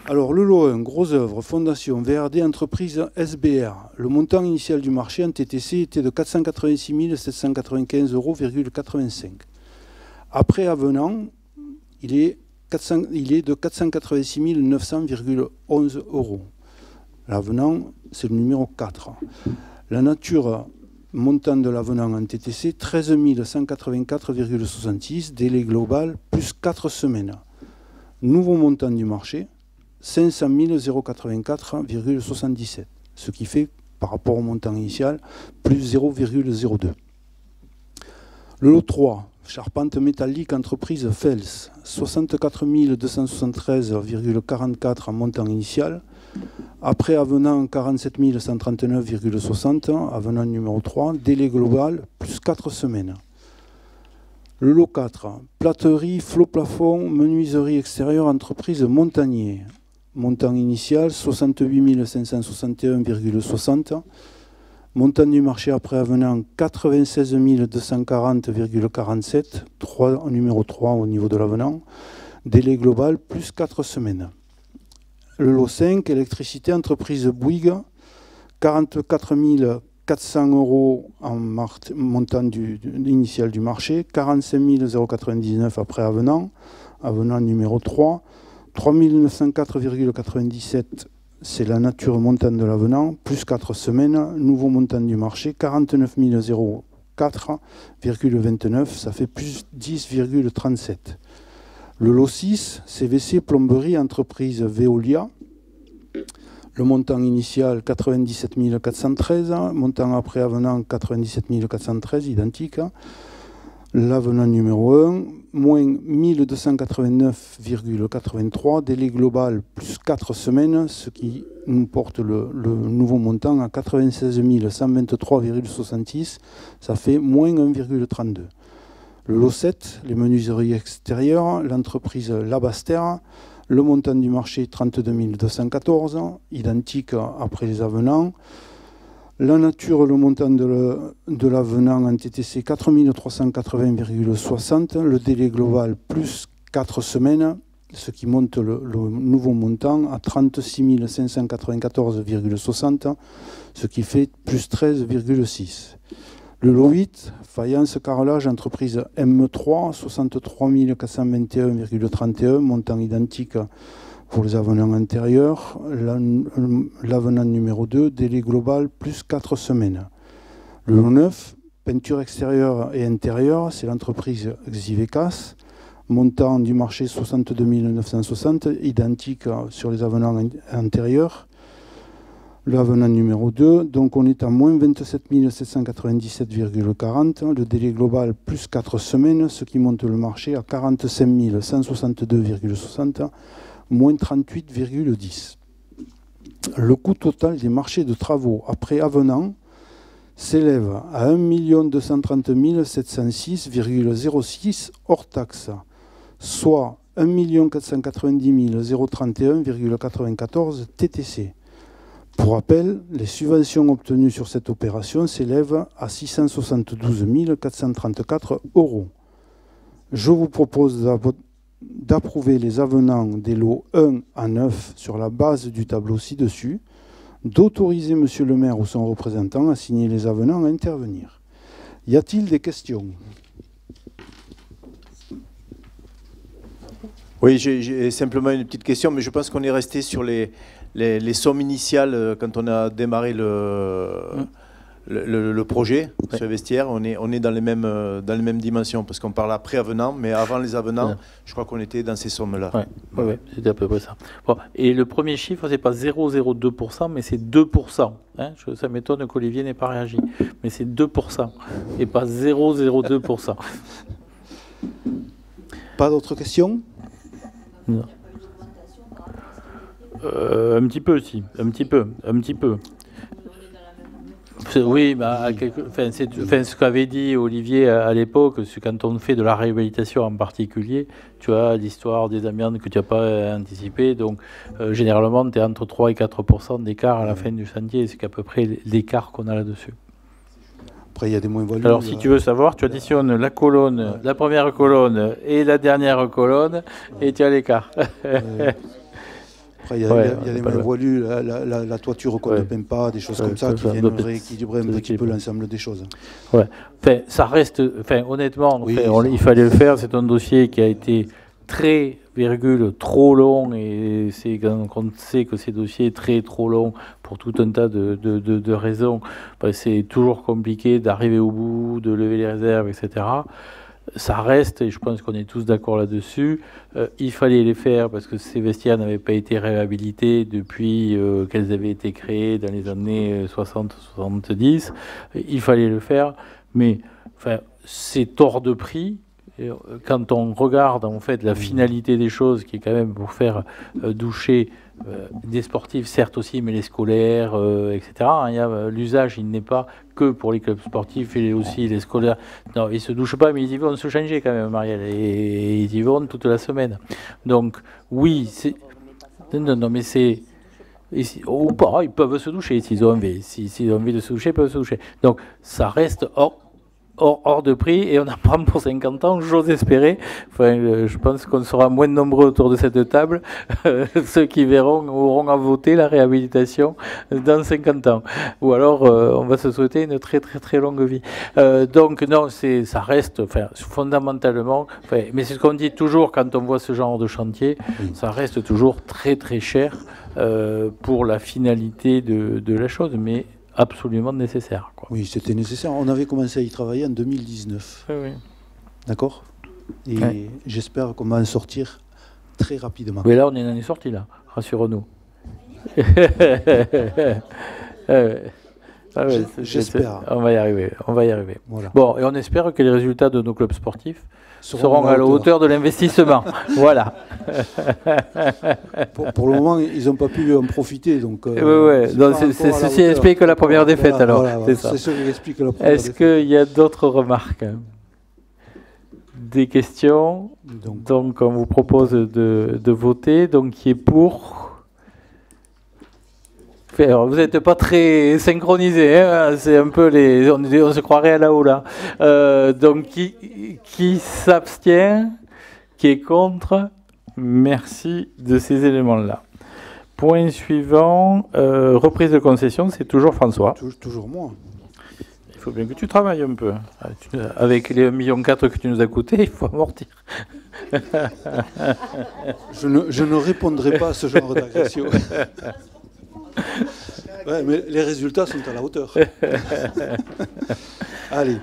Alors, le lot 1, gros œuvre, fondation, VRD, entreprise SBR. Le montant initial du marché en TTC était de 486 795,85 €. Après avenant, il est de 486 900,11 €. L'avenant, c'est le numéro 4. La nature montant de l'avenant en TTC, 13 184,66, délai global, plus 4 semaines. Nouveau montant du marché, 500 084,77, ce qui fait, par rapport au montant initial, plus 0,02. Le lot 3, charpente métallique entreprise Fels, 64 273,44 en montant initial. Après avenant 47 139,60, avenant numéro 3, délai global, plus 4 semaines. Le lot 4, platerie, flot plafond, menuiserie extérieure, entreprise Montagnier. Montant initial, 68 561,60. Montant du marché après avenant, 96 240,47. Numéro 3 au niveau de l'avenant. Délai global, plus 4 semaines. Le lot 5, électricité, entreprise Bouygues, 44 400 € en montant initial du marché, 45 099 après avenant, avenant numéro 3, 3 904,97, c'est la nature montant de l'avenant, plus 4 semaines, nouveau montant du marché, 49 004,29, ça fait plus 10,37. Le lot 6, CVC, plomberie, entreprise Veolia. Le montant initial, 97 413. Montant après avenant, 97 413, identique. L'avenant numéro 1, moins 1289,83. Délai global, plus 4 semaines, ce qui nous porte le nouveau montant à 96 123,66. Ça fait moins 1,32. Le lot 7, les menuiseries extérieures, l'entreprise Labaster, le montant du marché 32 214, identique après les avenants. La nature, le montant de l'avenant en TTC 4 380,60, le délai global plus 4 semaines, ce qui monte le nouveau montant à 36 594,60, ce qui fait plus 13,6. Le lot 8, faïence carrelage, entreprise M3, 63 421,31, montant identique pour les avenants antérieurs. L'avenant numéro 2, délai global, plus 4 semaines. Le lot 9, peinture extérieure et intérieure, c'est l'entreprise Xivecas, montant du marché 62 960, identique sur les avenants antérieurs. L'avenant numéro 2, donc on est à moins 27 797,40, le délai global plus 4 semaines, ce qui monte le marché à 45 162,60, moins 38,10. Le coût total des marchés de travaux après avenant s'élève à 1 230 706,06 hors taxe, soit 1 490 031,94 TTC. Pour rappel, les subventions obtenues sur cette opération s'élèvent à 672 434 €. Je vous propose d'approuver les avenants des lots 1 à 9 sur la base du tableau ci-dessus, d'autoriser Monsieur le maire ou son représentant à signer les avenants à intervenir. Y a-t-il des questions? Oui, j'ai simplement une petite question, mais je pense qu'on est resté sur les sommes initiales quand on a démarré le projet sur les vestiaires. On est dans les mêmes dimensions, parce qu'on parle après avenant, mais avant les avenants, je crois qu'on était dans ces sommes-là. Oui, c'était à peu près ça. Bon, et le premier chiffre, c'est pas 0,02%, mais c'est 2%. Hein, ça m'étonne qu'Olivier n'ait pas réagi. Mais c'est 2%, et pas 0,02%. Pas d'autres questions? Non. Un petit peu, si. Un petit peu. Oui, bah, ce qu'avait dit Olivier à l'époque, c'est quand on fait de la réhabilitation en particulier, tu as l'histoire des amiantes que tu n'as pas anticipé, donc généralement tu es entre 3 et 4% d'écart à la fin du chantier, c'est à peu près l'écart qu'on a là-dessus. Après, il y a des moins-values. Alors, si tu veux savoir, tu additionnes la colonne, la première colonne et la dernière colonne, et tu as l'écart. Après, il y a des moins-values, la toiture qu'on ne peint pas, des choses comme ça, qui viennent rééquilibrer un petit peu l'ensemble des choses. Ouais. Enfin, ça reste, honnêtement, il fallait le faire. C'est un dossier qui a été très, trop long, et c'est quand on sait que ces dossiers trop longs pour tout un tas de raisons, c'est toujours compliqué d'arriver au bout, de lever les réserves, etc. Ça reste, et je pense qu'on est tous d'accord là-dessus, il fallait les faire parce que ces vestiaires n'avaient pas été réhabilités depuis qu'elles avaient été créées dans les années 60-70. Il fallait le faire, mais c'est hors de prix. Et quand on regarde en fait la finalité des choses, qui est quand même pour faire doucher des sportifs, certes aussi, mais les scolaires, etc. L'usage, il n'est pas que pour les clubs sportifs, et aussi les scolaires. Non, ils ne se douchent pas, mais ils y vont se changer quand même, Marielle, et ils y vont toute la semaine. Donc, oui, c'est... Non, mais c'est... Ou pas, ils peuvent se doucher s'ils ont envie. S'ils ont envie de se doucher, ils peuvent se doucher. Donc, ça reste hors de prix, et on en prend pour 50 ans, j'ose espérer. Je pense qu'on sera moins nombreux autour de cette table, ceux qui auront à voter la réhabilitation dans 50 ans. Ou alors, on va se souhaiter une très très très longue vie. Donc non, ça reste, fondamentalement, mais c'est ce qu'on dit toujours quand on voit ce genre de chantier, ça reste toujours très très cher pour la finalité de la chose, mais absolument nécessaire, quoi. Oui, c'était nécessaire. On avait commencé à y travailler en 2019. Oui. D'accord. Et j'espère qu'on va en sortir très rapidement. Mais là, on en est sorti, là. Rassure-nous. J'espère. On va y arriver. Voilà. Bon, et on espère que les résultats de nos clubs sportifs seront à la hauteur de l'investissement. Voilà. Pour le moment, ils n'ont pas pu en profiter. Donc, ceci explique la première défaite, alors. C'est ça. C'est ce qui explique la première défaite. Est-ce qu'il y a d'autres remarques? Des questions? Donc, on vous propose de voter. Donc, qui est pour? Alors, vous n'êtes pas très synchronisés, hein, c'est un peu on se croirait à la haut là. Donc qui s'abstient, qui est contre? Merci de ces éléments-là. Point suivant, reprise de concession, c'est toujours François. Toujours moi. Il faut bien que tu travailles un peu. Avec les 1,4 million que tu nous as coûté, il faut amortir. Je ne répondrai pas à ce genre d'agression. Ouais, mais les résultats sont à la hauteur. Allez,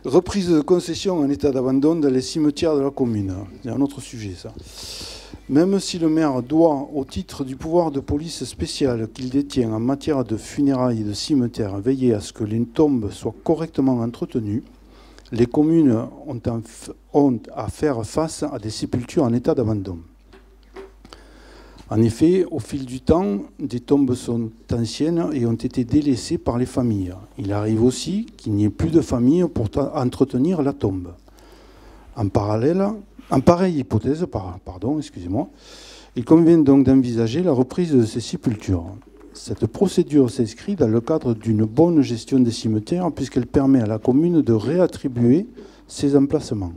reprise de concession en état d'abandon dans les cimetières de la commune. C'est un autre sujet, ça. Même si le maire doit, au titre du pouvoir de police spécial qu'il détient en matière de funérailles et de cimetières, veiller à ce que les tombes soient correctement entretenues, les communes ont à faire face à des sépultures en état d'abandon. En effet, au fil du temps, des tombes sont anciennes et ont été délaissées par les familles. Il arrive aussi qu'il n'y ait plus de famille pour entretenir la tombe. En pareille hypothèse, il convient donc d'envisager la reprise de ces sépultures. Cette procédure s'inscrit dans le cadre d'une bonne gestion des cimetières puisqu'elle permet à la commune de réattribuer ces emplacements.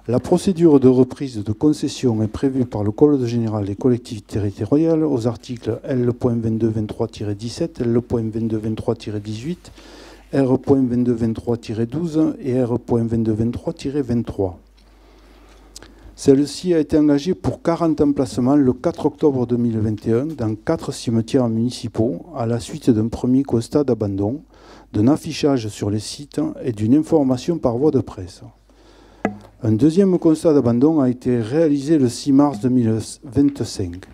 La procédure de reprise de concession est prévue par le Code général des collectivités territoriales aux articles L.2223-17, L.2223-18, R.2223-12 et R.2223-23. Celle-ci a été engagée pour 40 emplacements le 4 octobre 2021 dans 4 cimetières municipaux à la suite d'un premier constat d'abandon, d'un affichage sur les sites et d'une information par voie de presse. Un deuxième constat d'abandon a été réalisé le 6 mars 2025.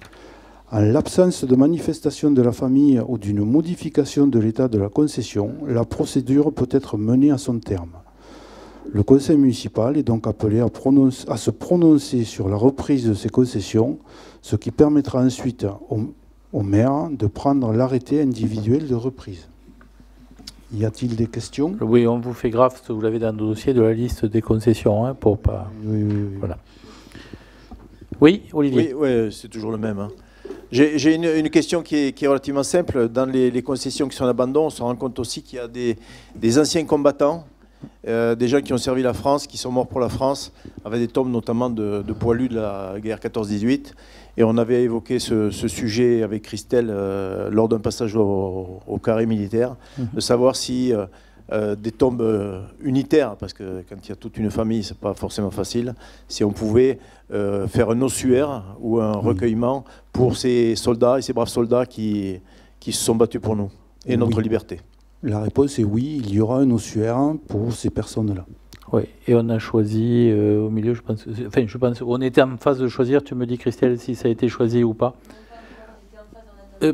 En l'absence de manifestation de la famille ou d'une modification de l'état de la concession, la procédure peut être menée à son terme. Le conseil municipal est donc appelé à se prononcer sur la reprise de ces concessions, ce qui permettra ensuite au maire de prendre l'arrêté individuel de reprise. Y a-t-il des questions? Oui, on vous fait grave, vous l'avez dans le dossier de la liste des concessions, hein, pour pas... Oui. Voilà. Oui, Olivier. Oui, c'est toujours le même. Hein. J'ai une question qui est relativement simple. Dans les concessions qui sont en abandon, on se rend compte aussi qu'il y a des anciens combattants, des gens qui ont servi la France, qui sont morts pour la France, avec des tombes notamment de poilus de la guerre 14-18. Et on avait évoqué ce sujet avec Christelle lors d'un passage au carré militaire, de savoir si des tombes unitaires, parce que quand il y a toute une famille, c'est pas forcément facile, si on pouvait faire un ossuaire ou un recueillement pour ces soldats et ces braves soldats qui se sont battus pour nous et notre liberté. La réponse est oui, il y aura un ossuaire pour ces personnes-là. Oui, et on a choisi au milieu, je pense, on était en phase de choisir, tu me dis Christelle si ça a été choisi ou pas.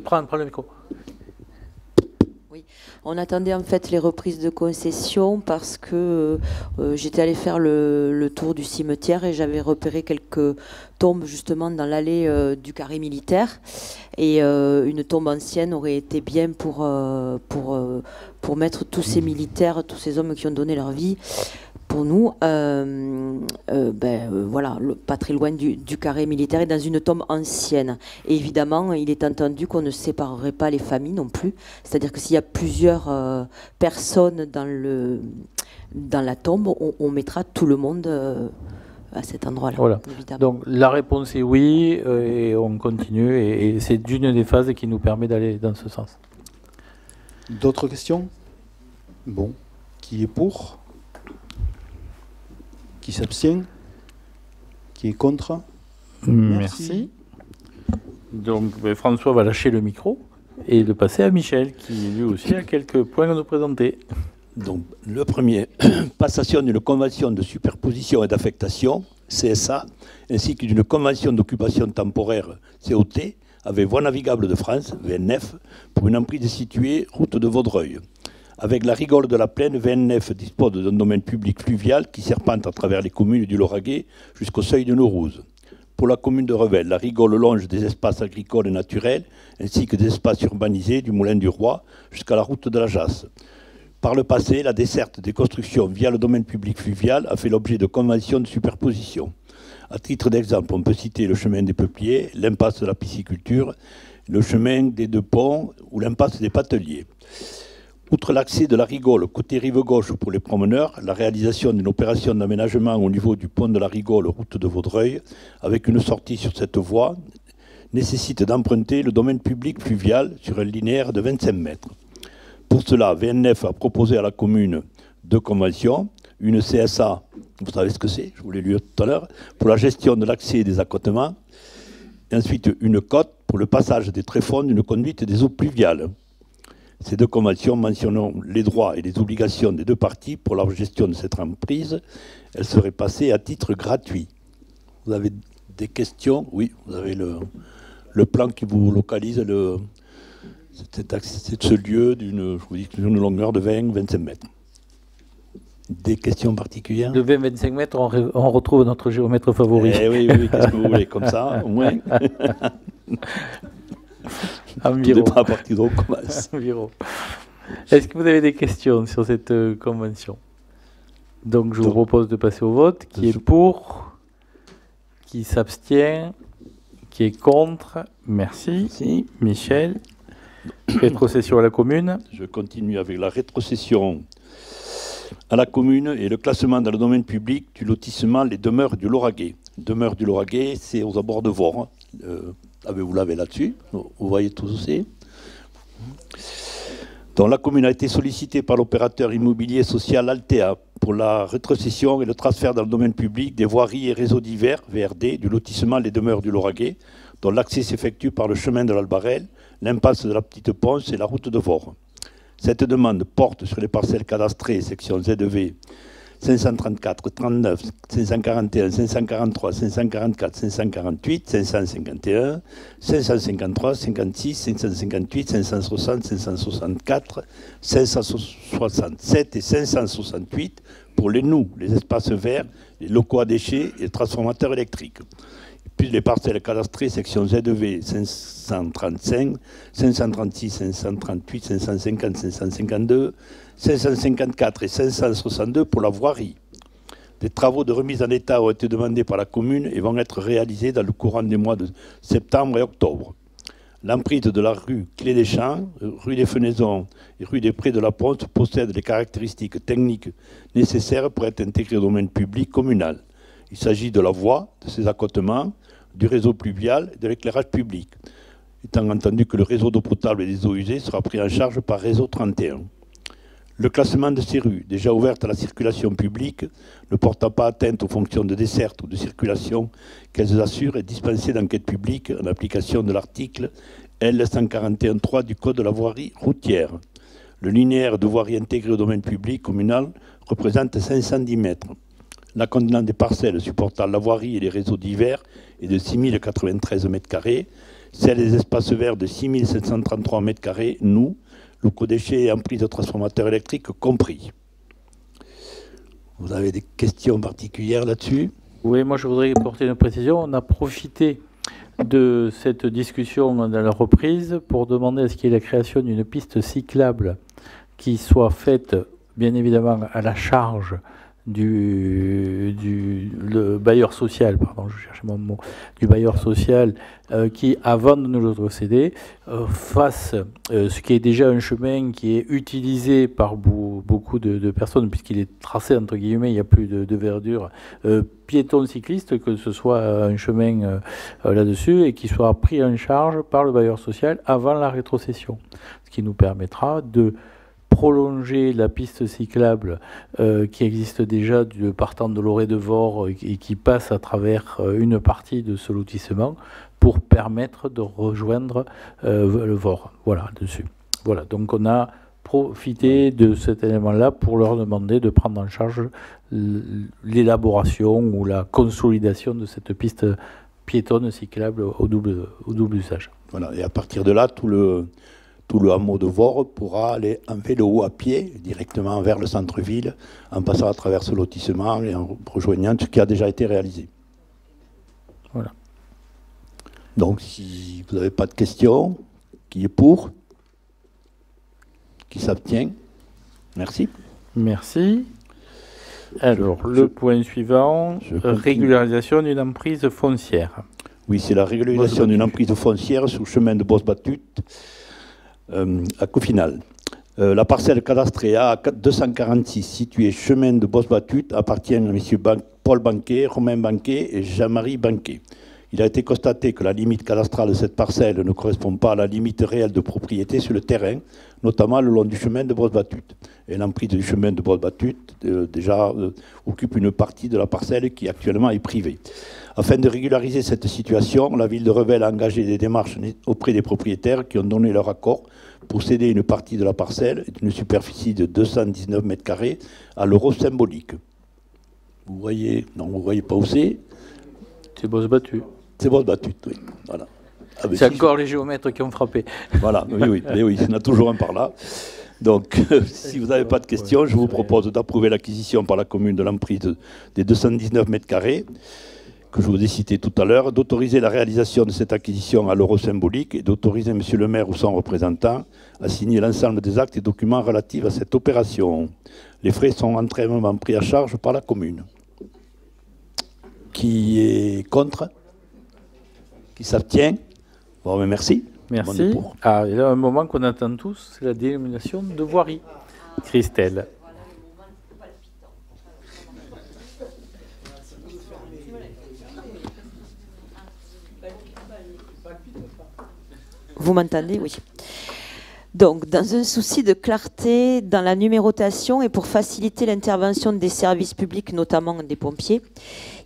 Prends le micro. Oui, on attendait en fait les reprises de concession parce que j'étais allée faire le tour du cimetière et j'avais repéré quelques tombes justement dans l'allée du carré militaire. Et une tombe ancienne aurait été bien pour mettre tous ces militaires, tous ces hommes qui ont donné leur vie pour nous, voilà, pas très loin du carré militaire et dans une tombe ancienne. Et évidemment, il est entendu qu'on ne séparerait pas les familles non plus. C'est-à-dire que s'il y a plusieurs personnes dans la tombe, on mettra tout le monde à cet endroit-là. Voilà. Donc la réponse est oui, et on continue, et c'est d'une des phases qui nous permet d'aller dans ce sens. D'autres questions? Bon. Qui est pour? Qui s'abstient? Qui est contre? Merci. Donc François va lâcher le micro et le passer à Michel, qui lui aussi a quelques points à nous présenter. Donc, le premier, passation d'une convention de superposition et d'affectation, CSA, ainsi que d'une convention d'occupation temporaire, COT, avec Voies navigables de France, VNF, pour une emprise située route de Vaudreuil. Avec la rigole de la Plaine, VNF dispose d'un domaine public fluvial qui serpente à travers les communes du Lauragais jusqu'au seuil de Naurouze. Pour la commune de Revel, la rigole longe des espaces agricoles et naturels, ainsi que des espaces urbanisés du Moulin du Roi jusqu'à la route de la Jasse. Par le passé, la desserte des constructions via le domaine public fluvial a fait l'objet de conventions de superposition. À titre d'exemple, on peut citer le chemin des Peupliers, l'impasse de la pisciculture, le chemin des Deux Ponts ou l'impasse des Pateliers. Outre l'accès de la rigole côté rive gauche pour les promeneurs, la réalisation d'une opération d'aménagement au niveau du pont de la rigole route de Vaudreuil, avec une sortie sur cette voie, nécessite d'emprunter le domaine public fluvial sur un linéaire de 25 mètres. Pour cela, VNF a proposé à la commune deux conventions, une CSA, vous savez ce que c'est, je vous l'ai lu tout à l'heure, pour la gestion de l'accès et des accotements, et ensuite une cote pour le passage des tréfonds d'une conduite des eaux pluviales. Ces deux conventions mentionnant les droits et les obligations des deux parties pour la gestion de cette emprise. Elles seraient passées à titre gratuit. Vous avez des questions? Oui, vous avez le plan qui vous localise c'est ce lieu d'une longueur de 20-25 mètres. Des questions particulières? De 20-25 mètres, on retrouve notre géomètre favori. Eh oui, qu'est-ce que vous voulez, comme ça, au moins. Environ. Tout dépend à partir d'où on commence. Environ. Est-ce que vous avez des questions sur cette convention? Donc je vous propose de passer au vote. Qui est pour? Qui s'abstient? Qui est contre? Merci. Michel. Rétrocession à la commune. Je continue avec la rétrocession à la commune et le classement dans le domaine public du lotissement Les Demeures du Lauragais. Demeures du Lauragais, c'est aux abords de Vore. Vous l'avez là-dessus, vous voyez tout aussi. Donc la commune a été sollicitée par l'opérateur immobilier social Altea pour la rétrocession et le transfert dans le domaine public des voiries et réseaux divers, VRD, du lotissement Les Demeures du Lauragais, dont l'accès s'effectue par le chemin de l'Albarel, l'impasse de la Petite Ponce et la route de Vore. Cette demande porte sur les parcelles cadastrées, section ZV, 534, 39, 541, 543, 544, 548, 551, 553, 56, 558, 560, 564, 567 et 568 pour les NOU, les espaces verts, les locaux à déchets et les transformateurs électriques. Puis les parcelles cadastrées, section ZV 535, 536, 538, 550, 552, 554 et 562 pour la voirie. Des travaux de remise en état ont été demandés par la commune et vont être réalisés dans le courant des mois de septembre et octobre. L'emprise de la rue Clé des Champs, rue des Fenaisons et rue des Prés de la Ponte possède les caractéristiques techniques nécessaires pour être intégrée au domaine public communal. Il s'agit de la voie, de ses accotements, du réseau pluvial et de l'éclairage public, étant entendu que le réseau d'eau potable et des eaux usées sera pris en charge par Réseau 31. Le classement de ces rues, déjà ouvertes à la circulation publique, ne portant pas atteinte aux fonctions de desserte ou de circulation qu'elles assurent, est dispensé d'enquête publique en application de l'article L141.3 du Code de la voirie routière. Le linéaire de voirie intégrée au domaine public communal représente 510 mètres. La contenance des parcelles supportant la voirie et les réseaux divers est de 6093 mètres carrés, celle des espaces verts de 6733 mètres carrés, nous, locaux déchets et emprise de transformateurs électriques compris. Vous avez des questions particulières là-dessus? Oui, moi je voudrais porter une précision. On a profité de cette discussion dans la reprise pour demander à ce qu'il y ait la création d'une piste cyclable qui soit faite, bien évidemment, à la charge le bailleur social, pardon, je cherchais mon mot, du bailleur social qui, avant de nous le concéder, fasse ce qui est déjà un chemin qui est utilisé par beaucoup de personnes, puisqu'il est tracé, entre guillemets, il n'y a plus de verdure, piéton cycliste, que ce soit un chemin là-dessus, et qui soit pris en charge par le bailleur social avant la rétrocession, ce qui nous permettra de prolonger la piste cyclable qui existe déjà partant de l'Orée-de-Vore et qui passe à travers une partie de ce lotissement pour permettre de rejoindre le Vore. Voilà, dessus. Voilà, donc on a profité de cet élément-là pour leur demander de prendre en charge l'élaboration ou la consolidation de cette piste piétonne cyclable au double usage. Voilà, et à partir de là, tout le hameau de Vore pourra aller en vélo à pied directement vers le centre-ville en passant à travers ce lotissement et en rejoignant ce qui a déjà été réalisé. Voilà. Donc, si vous n'avez pas de questions, qui est pour? Qui s'abstient? Merci. Merci. Alors, le point suivant, régularisation d'une emprise foncière. Oui, c'est la régularisation d'une emprise foncière sur le chemin de Bosse-Battut à Coffinal. La parcelle cadastrée A246, située chemin de Bosse-Battut, appartient à M. Paul Banquet, Romain Banquet et Jean-Marie Banquet. Il a été constaté que la limite cadastrale de cette parcelle ne correspond pas à la limite réelle de propriété sur le terrain, notamment le long du chemin de Bosse-Battut. Et l'emprise du chemin de Bosse-Battut occupe une partie de la parcelle qui actuellement est privée. Afin de régulariser cette situation, la ville de Revel a engagé des démarches auprès des propriétaires qui ont donné leur accord pour céder une partie de la parcelle d'une superficie de 219 mètres carrés à l'euro symbolique. Vous voyez, non, vous ne voyez pas où c'est? C'est Bosse-Battut. C'est Bosse-Battut, oui. Voilà. Ah, c'est encore les géomètres qui ont frappé. Voilà, oui, il y en a toujours un par là. Donc, si vous n'avez pas de questions, je vous propose d'approuver l'acquisition par la commune de l'emprise des 219 mètres carrés, que je vous ai cité tout à l'heure, d'autoriser la réalisation de cette acquisition à l'euro symbolique et d'autoriser M. le maire ou son représentant à signer l'ensemble des actes et documents relatifs à cette opération. Les frais sont entièrement pris à charge par la commune. Qui est contre? Qui s'abstient? Bon, mais merci. Merci. Ah, il y a un moment qu'on attend tous, c'est la dénomination de voirie. Christelle. Vous m'entendez? Oui. Donc, dans un souci de clarté dans la numérotation et pour faciliter l'intervention des services publics, notamment des pompiers,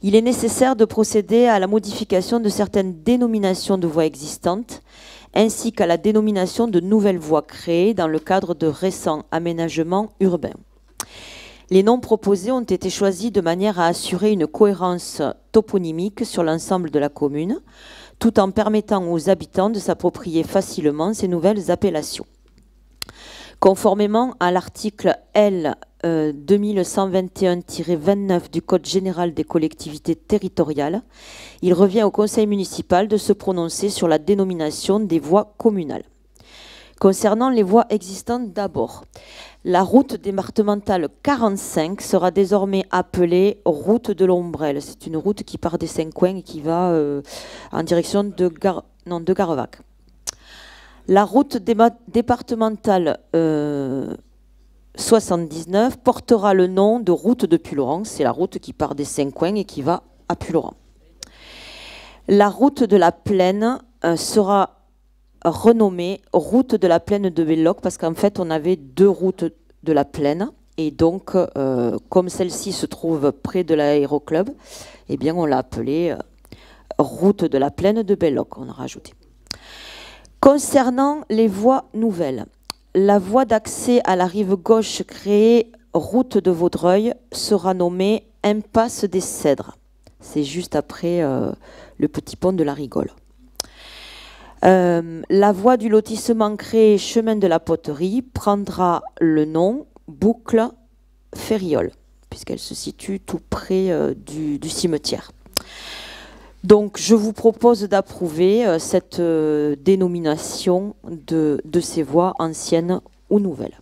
il est nécessaire de procéder à la modification de certaines dénominations de voies existantes, ainsi qu'à la dénomination de nouvelles voies créées dans le cadre de récents aménagements urbains. Les noms proposés ont été choisis de manière à assurer une cohérence toponymique sur l'ensemble de la commune, tout en permettant aux habitants de s'approprier facilement ces nouvelles appellations. Conformément à l'article L. 2121-29 du Code général des collectivités territoriales, il revient au conseil municipal de se prononcer sur la dénomination des voies communales. Concernant les voies existantes d'abord, la route départementale 45 sera désormais appelée route de l'Ombrelle. C'est une route qui part des Cinq-Coins et qui va en direction de Garevac. La route départementale 79 portera le nom de route de Pulloran. C'est la route qui part des Cinq-Coins et qui va à Pulloran. La route de la Plaine sera renommée route de la Plaine de Belloc parce qu'en fait, on avait 2 routes de la Plaine. Et donc, comme celle-ci se trouve près de l'aéroclub, eh bien, on l'a appelée route de la Plaine de Belloc, on a rajouté. Concernant les voies nouvelles, la voie d'accès à la rive gauche créée route de Vaudreuil sera nommée impasse des Cèdres. C'est juste après le petit pont de la Rigole. La voie du lotissement créée chemin de la Poterie prendra le nom boucle Ferriol, puisqu'elle se situe tout près du cimetière. Donc, je vous propose d'approuver cette dénomination de ces voies anciennes ou nouvelles.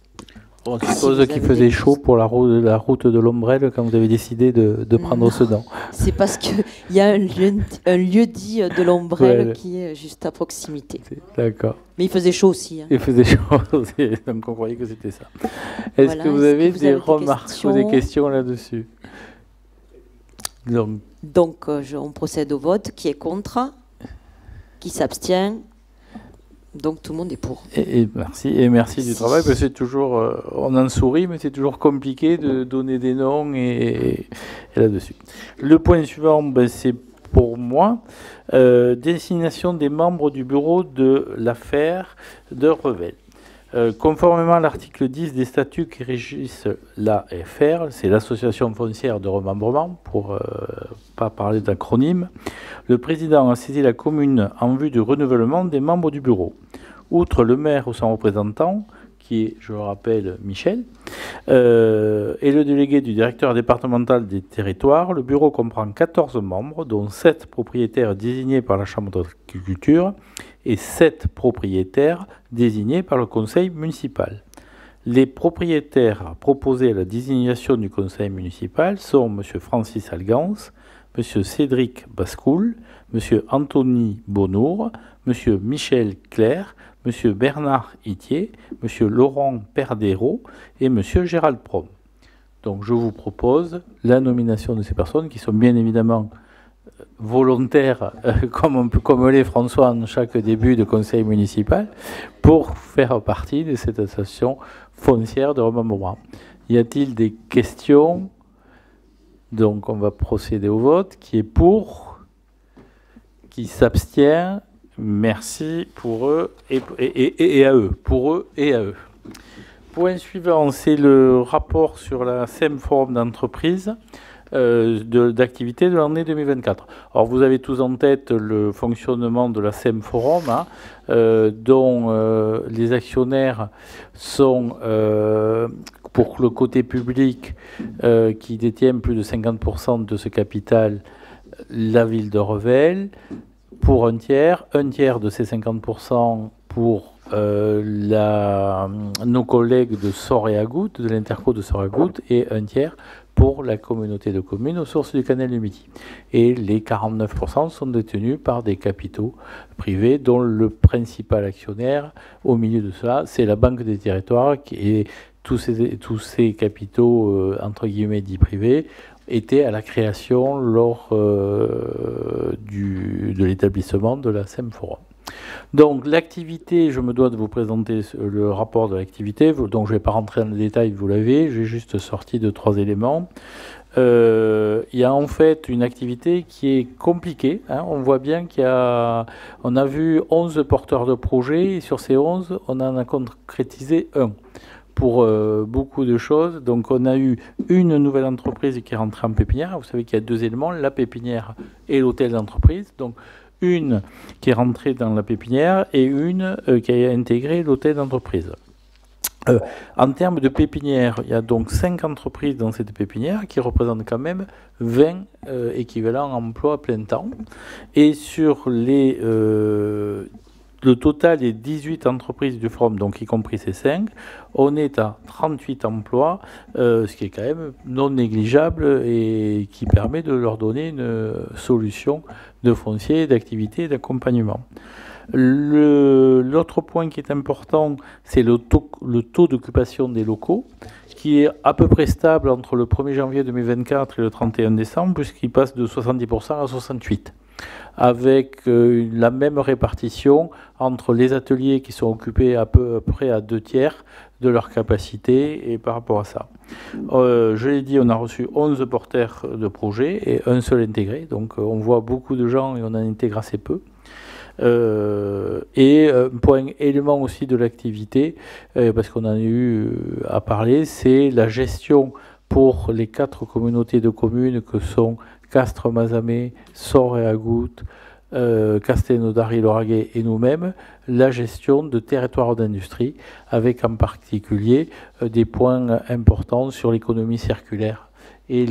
On suppose qu'il faisait chaud pour la route de l'Ombrelle quand vous avez décidé de prendre ce nom. C'est parce qu'il y a un lieu dit de l'Ombrelle qui est juste à proximité. D'accord. Mais il faisait chaud aussi. Hein. Il faisait chaud aussi, donc on croyait que c'était ça. Est-ce que vous avez des remarques ou des questions là-dessus? Donc on procède au vote. Qui est contre? Qui s'abstient? Donc tout le monde est pour. Et merci du travail, parce que c'est toujours, on en sourit, mais c'est toujours compliqué de donner des noms et là-dessus. Le point suivant, c'est pour moi, désignation des membres du bureau de l'affaire de Revel. Conformément à l'article 10 des statuts qui régissent l'AFR, c'est l'association foncière de remembrement, pour pas parler d'acronyme, le président a saisi la commune en vue du renouvellement des membres du bureau. Outre le maire ou son représentant, qui est, je le rappelle, Michel, et le délégué du directeur départemental des territoires, le bureau comprend 14 membres, dont 7 propriétaires désignés par la Chambre d'agriculture et 7 propriétaires désignés par le conseil municipal. Les propriétaires proposés à la désignation du conseil municipal sont M. Francis Algance, M. Cédric Bascoul, M. Anthony Bonour, M. Michel Clerc, M. Bernard Itier, M. Laurent Perdero et M. Gérald Prom. Donc je vous propose la nomination de ces personnes qui sont bien évidemment volontaires, comme l'est François en chaque début de conseil municipal, pour faire partie de cette association foncière de remembrement. Y a-t-il des questions? Donc on va procéder au vote. Qui est pour? Qui s'abstient? Merci pour eux et à eux. Pour eux et à eux. Point suivant, c'est le rapport sur la SEM Forum d'entreprise d'activité de l'année 2024. Alors vous avez tous en tête le fonctionnement de la SEM Forum, dont les actionnaires sont, pour le côté public, qui détient plus de 50% de ce capital, la ville de Revel, pour un tiers de ces 50% pour nos collègues de Sor-et-Agoutte, de l'Interco de Sor-et-Agoutte, et un tiers pour la communauté de communes aux sources du canal du Midi. Et les 49% sont détenus par des capitaux privés, dont le principal actionnaire, au milieu de cela, c'est la Banque des Territoires, et tous ces capitaux, entre guillemets, dits privés, étaient à la création lors de l'établissement de la SEM Forum. Donc l'activité, je me dois de vous présenter le rapport de l'activité, donc je ne vais pas rentrer dans le détail, vous l'avez, j'ai juste sorti 2-3 éléments. Il y a en fait une activité qui est compliquée, on voit bien on a vu 11 porteurs de projets, et sur ces 11, on en a concrétisé un pour beaucoup de choses. Donc on a eu une nouvelle entreprise qui est rentrée en pépinière. Vous savez qu'il y a 2 éléments, la pépinière et l'hôtel d'entreprise. Donc une qui est rentrée dans la pépinière et une qui a intégré l'hôtel d'entreprise. En termes de pépinière, il y a donc 5 entreprises dans cette pépinière qui représentent quand même 20 équivalents emplois à plein temps. Et sur le total des 18 entreprises du forum, donc y compris ces 5, on est à 38 emplois, ce qui est quand même non négligeable et qui permet de leur donner une solution de foncier, d'activité et d'accompagnement. L'autre point qui est important, c'est le taux d'occupation des locaux, qui est à peu près stable entre le 1er janvier 2024 et le 31 décembre, puisqu'il passe de 70% à 68%, avec la même répartition entre les ateliers qui sont occupés à peu près à 2/3 de leur capacité et par rapport à ça. Je l'ai dit, on a reçu 11 porteurs de projets et un seul intégré, donc on voit beaucoup de gens et on en intègre assez peu. Et un point élément aussi de l'activité, parce qu'on en a eu à parler, c'est la gestion pour les 4 communautés de communes que sont Castres, Mazamet, Sort et Agout, Castelnaudary, Lauragais et nous-mêmes, la gestion de territoires d'industrie, avec en particulier des points importants sur l'économie circulaire et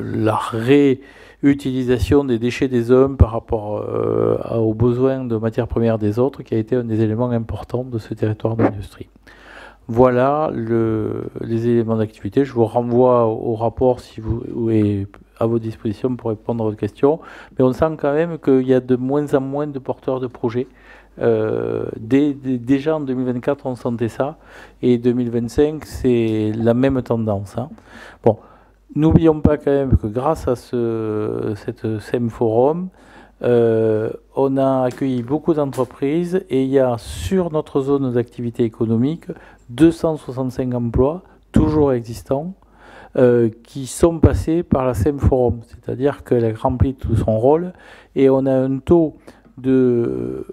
la réutilisation des déchets des uns par rapport aux besoins de matières premières des autres, qui a été un des éléments importants de ce territoire d'industrie. Voilà les éléments d'activité. Je vous renvoie au rapport si vous est à vos dispositions pour répondre à votre question. Mais on sent quand même qu'il y a de moins en moins de porteurs de projets. Déjà en 2024, on sentait ça. Et 2025, c'est la même tendance. Hein. Bon, n'oublions pas quand même que grâce à cette SEM Forum, on a accueilli beaucoup d'entreprises et il y a sur notre zone d'activité économique 265 emplois toujours existants qui sont passés par la SEM Forum, c'est-à-dire qu'elle a rempli tout son rôle et on a un taux de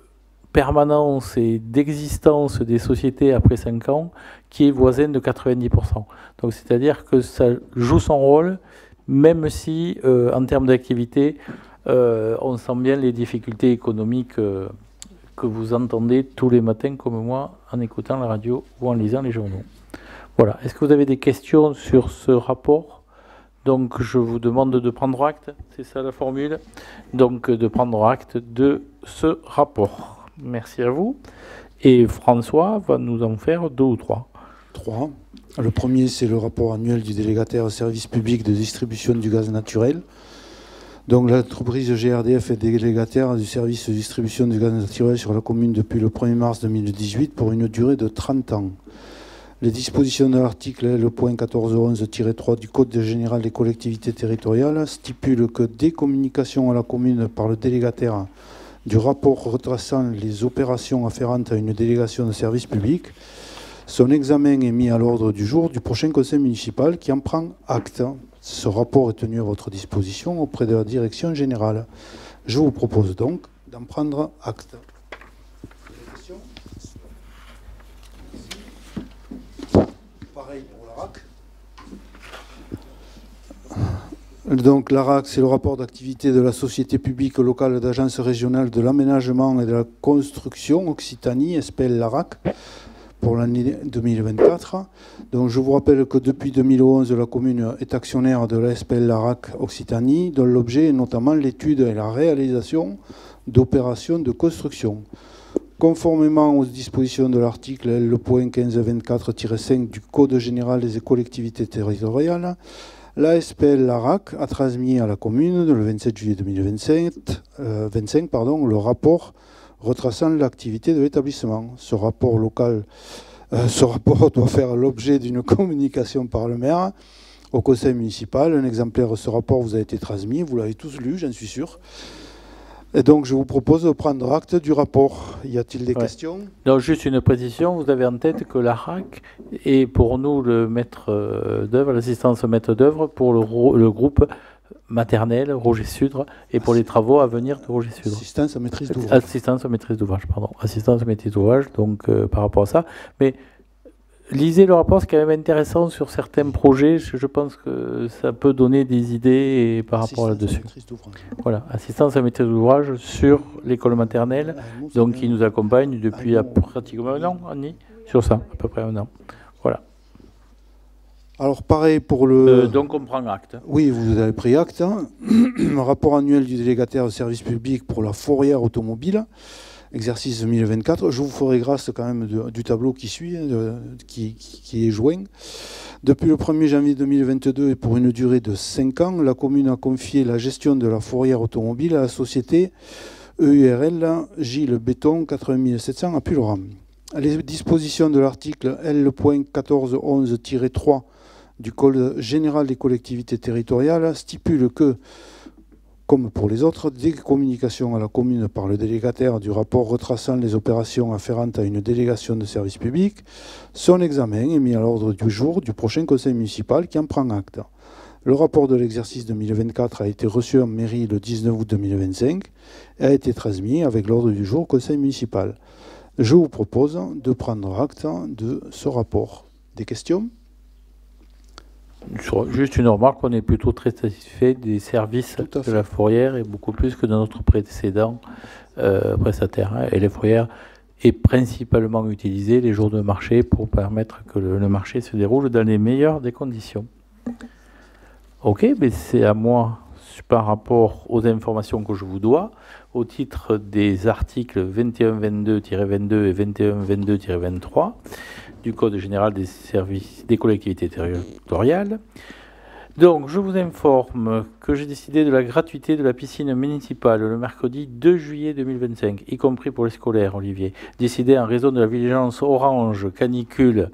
permanence et d'existence des sociétés après 5 ans qui est voisin de 90%. Donc c'est-à-dire que ça joue son rôle, même si en termes d'activité, on sent bien les difficultés économiques que vous entendez tous les matins comme moi en écoutant la radio ou en lisant les journaux. Voilà. Est-ce que vous avez des questions sur ce rapport ? Donc je vous demande de prendre acte, c'est ça la formule, donc de prendre acte de ce rapport. Merci à vous. Et François va nous en faire 2 ou 3. 3. Le premier, c'est le rapport annuel du délégataire au service public de distribution du gaz naturel. Donc l'entreprise GRDF est délégataire du service de distribution du gaz naturel sur la commune depuis le 1er mars 2018 pour une durée de 30 ans. Les dispositions de l'article L.1411-3 du Code général des collectivités territoriales stipulent que dès communication à la commune par le délégataire du rapport retraçant les opérations afférentes à une délégation de service public, son examen est mis à l'ordre du jour du prochain conseil municipal qui en prend acte. Ce rapport est tenu à votre disposition auprès de la direction générale. Je vous propose donc d'en prendre acte. Pareil pour la RAC. Donc la RAC, c'est le rapport d'activité de la Société publique locale d'agence régionale de l'aménagement et de la construction Occitanie, SPL la RAC, pour l'année 2024. Donc je vous rappelle que depuis 2011, la commune est actionnaire de la SPL la RAC Occitanie, dont l'objet est notamment l'étude et la réalisation d'opérations de construction. Conformément aux dispositions de l'article L.1524-5 du Code général des collectivités territoriales, la SPL la RAC a transmis à la commune le 27 juillet 2025 le rapport retraçant l'activité de l'établissement. Ce rapport doit faire l'objet d'une communication par le maire au conseil municipal. Un exemplaire de ce rapport vous a été transmis, vous l'avez tous lu, j'en suis sûr. Et donc je vous propose de prendre acte du rapport. Y a-t-il des questions ? Donc juste une précision, vous avez en tête que la RAC est pour nous le maître d'œuvre, l'assistance maître d'œuvre pour le groupe maternel Roger Sudre et pour les travaux à venir de Roger Sudre. Assistance à maîtrise d'ouvrage. Assistance à maîtrise d'ouvrage, pardon. Assistance à maîtrise d'ouvrage, donc par rapport à ça. Mais lisez le rapport, c'est quand même intéressant sur certains projets. Je pense que ça peut donner des idées par rapport là-dessus. Voilà, assistance à maîtrise d'ouvrage sur l'école maternelle, donc qui nous accompagne depuis pratiquement 1 an, Annie, sur ça, à peu près 1 an. Voilà. Alors pareil pour le... donc on prend acte. Oui, vous avez pris acte. Le rapport annuel du délégataire au service public pour la fourrière automobile, exercice 2024. Je vous ferai grâce quand même du tableau qui suit, qui est joint. Depuis le 1er janvier 2022 et pour une durée de 5 ans, la commune a confié la gestion de la fourrière automobile à la société EURL, Gilles Béton, 80 700 à Pulram. Les dispositions de l'article L.1411-3 du Code général des collectivités territoriales stipulent que, comme pour les autres, des communications à la commune par le délégataire du rapport retraçant les opérations afférentes à une délégation de service public, son examen est mis à l'ordre du jour du prochain conseil municipal qui en prend acte. Le rapport de l'exercice 2024 a été reçu en mairie le 19 août 2025 et a été transmis avec l'ordre du jour au conseil municipal. Je vous propose de prendre acte de ce rapport. Des questions ? Juste une remarque, on est plutôt très satisfait des services de la fourrière et beaucoup plus que de notre précédent prestataire. Et la fourrière est principalement utilisée les jours de marché pour permettre que le marché se déroule dans les meilleures des conditions. Ok, mais c'est à moi, par rapport aux informations que je vous dois, au titre des articles 2122-22 et 2122-23 du Code général des services des collectivités territoriales. Donc, je vous informe que j'ai décidé de la gratuité de la piscine municipale le mercredi 2 juillet 2025, y compris pour les scolaires, Olivier, décidé en raison de la vigilance orange canicule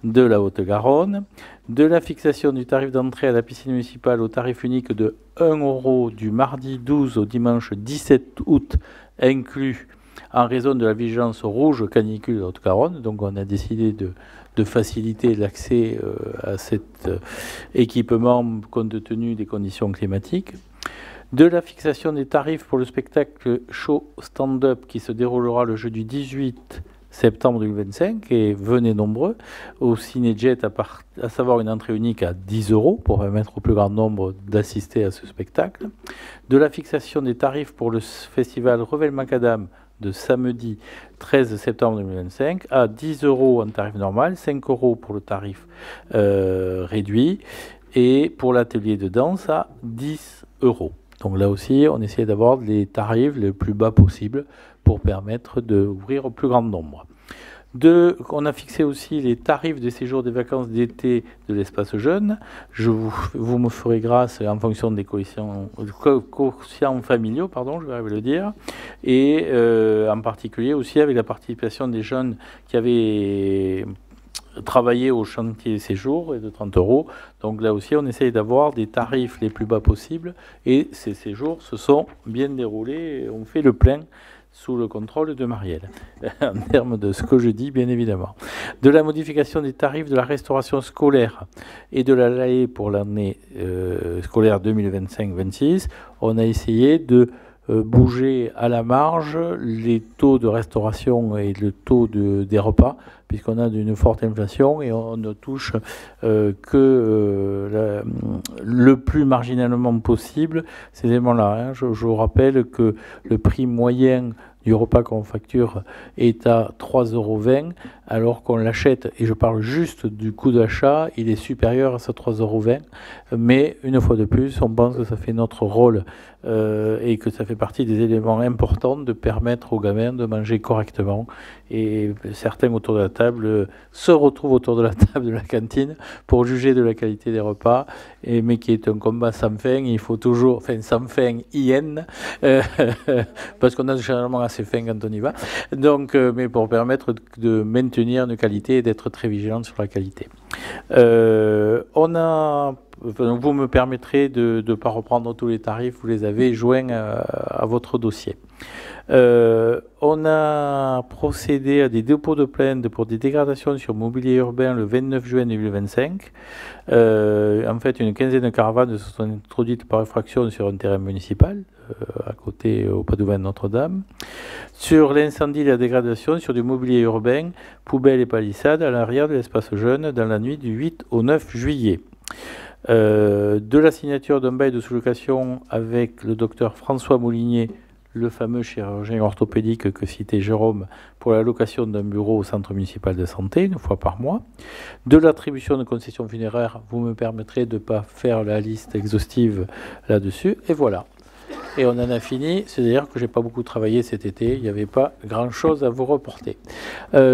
de la Haute-Garonne, de la fixation du tarif d'entrée à la piscine municipale au tarif unique de 1 € du mardi 12 au dimanche 17 août, inclus en raison de la vigilance rouge canicule de la Haute-Garonne. Donc, on a décidé de faciliter l'accès à cet équipement compte tenu des conditions climatiques. De la fixation des tarifs pour le spectacle show stand-up qui se déroulera le jeudi 18 septembre 2025, et venez nombreux, au Cinéjet, à savoir une entrée unique à 10 € pour permettre au plus grand nombre d'assister à ce spectacle. De la fixation des tarifs pour le festival Revel Macadam de samedi 13 septembre 2025 à 10 € en tarif normal, 5 € pour le tarif réduit, et pour l'atelier de danse à 10 €. Donc là aussi, on essaie d'avoir les tarifs les plus bas possibles pour permettre d'ouvrir au plus grand nombre. On a fixé aussi les tarifs des séjours des vacances d'été de l'espace jeune. Vous me ferez grâce en fonction des quotients familiaux, je vais arriver à le dire, et en particulier aussi avec la participation des jeunes qui avaient travaillé au chantier séjour et de 30 €. Donc là aussi, on essaye d'avoir des tarifs les plus bas possibles, et ces séjours se sont bien déroulés et on fait le plein sous le contrôle de Marielle, en termes de ce que je dis, bien évidemment. De la modification des tarifs de la restauration scolaire et de la LAE pour l'année scolaire 2025-26, on a essayé de bouger à la marge les taux de restauration et le taux des repas, puisqu'on a une forte inflation et on ne touche que le plus marginalement possible ces éléments-là. Je vous rappelle que le prix moyen du repas qu'on facture est à 3,20 €, alors qu'on l'achète, et je parle juste du coût d'achat, il est supérieur à ce 3,20 €. Mais une fois de plus, on pense que ça fait notre rôle et que ça fait partie des éléments importants de permettre aux gamins de manger correctement. Et certains autour de la table se retrouvent autour de la table de la cantine pour juger de la qualité des repas, mais qui est un combat sans fin. Il faut toujours, sans fin, parce qu'on a généralement assez faim quand on y va. Donc, mais pour permettre de maintenir une qualité et d'être très vigilant sur la qualité. Vous me permettrez de ne pas reprendre tous les tarifs, vous les avez joints à votre dossier. On a procédé à des dépôts de plainte pour des dégradations sur mobilier urbain le 29 juin 2025. En fait, une quinzaine de caravanes se sont introduites par effraction sur un terrain municipal, à côté au Padouvin de Notre-Dame. Sur l'incendie et la dégradation sur du mobilier urbain, poubelles et palissades à l'arrière de l'espace jeune dans la nuit du 8 au 9 juillet. De la signature d'un bail de sous-location avec le docteur François Moulinier, le fameux chirurgien orthopédique que citait Jérôme, pour la location d'un bureau au centre municipal de santé, une fois par mois. De l'attribution de concessions funéraires, vous me permettrez de ne pas faire la liste exhaustive là-dessus, et voilà. Et on en a fini, c'est-à-dire que j'ai pas beaucoup travaillé cet été, il n'y avait pas grand-chose à vous reporter.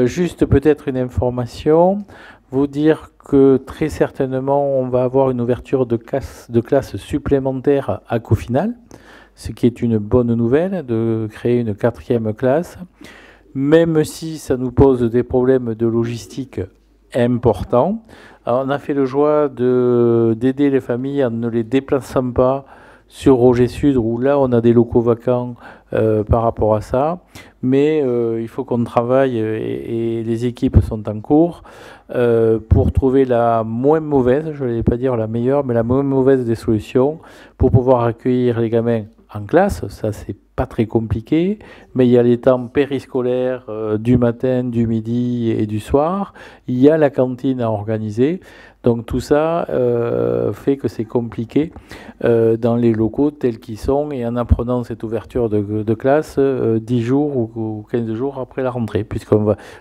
Juste peut-être une information, vous dire que très certainement on va avoir une ouverture de classe supplémentaire à Coffinal. ce qui est une bonne nouvelle, de créer une 4e classe, même si ça nous pose des problèmes de logistique importants. Alors, on a fait le choix d'aider les familles en ne les déplaçant pas sur Roger Sud, où là on a des locaux vacants par rapport à ça, mais il faut qu'on travaille et les équipes sont en cours pour trouver la moins mauvaise, je ne vais pas dire la meilleure, mais la moins mauvaise des solutions pour pouvoir accueillir les gamins en classe. Ça, c'est pas très compliqué, mais il y a les temps périscolaires du matin, du midi et du soir. Il y a la cantine à organiser. Donc tout ça fait que c'est compliqué dans les locaux tels qu'ils sont, et en apprenant cette ouverture de classe 10 jours ou 15 jours après la rentrée, puisque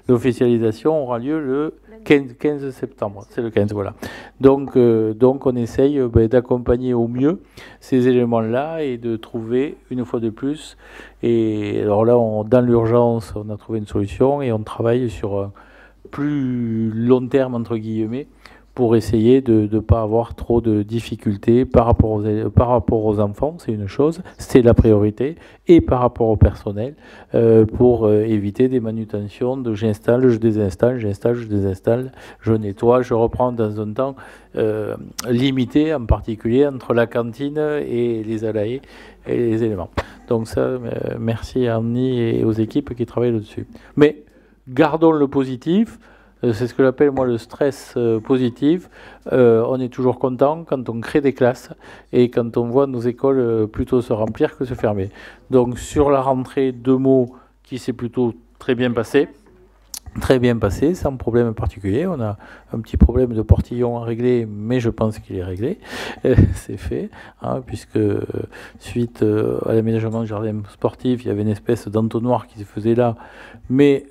l'officialisation aura lieu le 15 septembre, c'est le 15, voilà. Donc on essaye d'accompagner au mieux ces éléments-là et de trouver, une fois de plus, et alors là, dans l'urgence, on a trouvé une solution et on travaille sur un plus long terme, entre guillemets, pour essayer de ne pas avoir trop de difficultés par rapport aux enfants, c'est une chose, c'est la priorité, et par rapport au personnel, pour éviter des manutentions de j'installe, je désinstalle, j'installe, je désinstalle, je nettoie, je reprends dans un temps limité, en particulier entre la cantine et les ALAE et les éléments. Donc ça, merci à Annie et aux équipes qui travaillent là-dessus. Mais gardons le positif. C'est ce que j'appelle moi le stress positif. On est toujours content quand on crée des classes et quand on voit nos écoles plutôt se remplir que se fermer. Donc sur la rentrée, 2 mots qui s'est plutôt très bien passé, sans problème particulier. On a un petit problème de portillon à régler, mais je pense qu'il est réglé. C'est fait, hein, puisque suite à l'aménagement du jardin sportif, il y avait une espèce d'entonnoir qui se faisait là, mais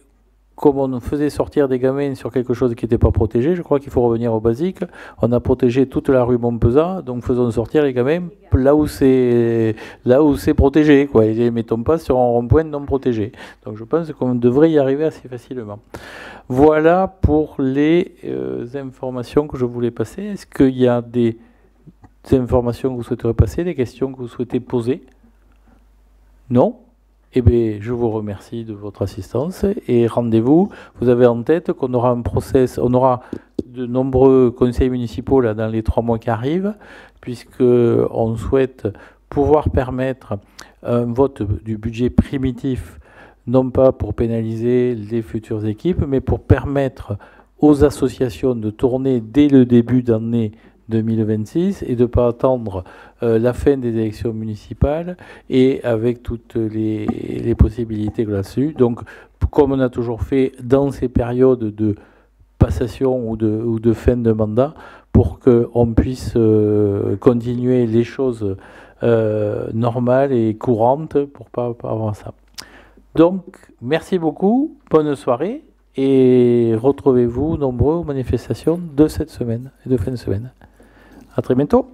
comme on faisait sortir des gamins sur quelque chose qui n'était pas protégé, je crois qu'il faut revenir au basique. On a protégé toute la rue Montpezat, donc faisons sortir les gamins là où c'est protégé, quoi. Et les mettons pas sur un rond-point non protégé. Donc je pense qu'on devrait y arriver assez facilement. Voilà pour les informations que je voulais passer. Est-ce qu'il y a des informations que vous souhaiterez passer, des questions que vous souhaitez poser? Non? Eh bien, je vous remercie de votre assistance et rendez-vous. Vous avez en tête qu'on aura un process, on aura de nombreux conseils municipaux là dans les 3 mois qui arrivent, puisqu'on souhaite pouvoir permettre un vote du budget primitif, non pas pour pénaliser les futures équipes, mais pour permettre aux associations de tourner dès le début d'année 2026 et de ne pas attendre la fin des élections municipales et avec toutes les possibilités là-dessus. Donc, comme on a toujours fait dans ces périodes de passation ou de fin de mandat, pour qu'on puisse continuer les choses normales et courantes pour ne pas avoir ça. Donc, merci beaucoup, bonne soirée et retrouvez-vous nombreux aux manifestations de cette semaine et de fin de semaine. À très bientôt.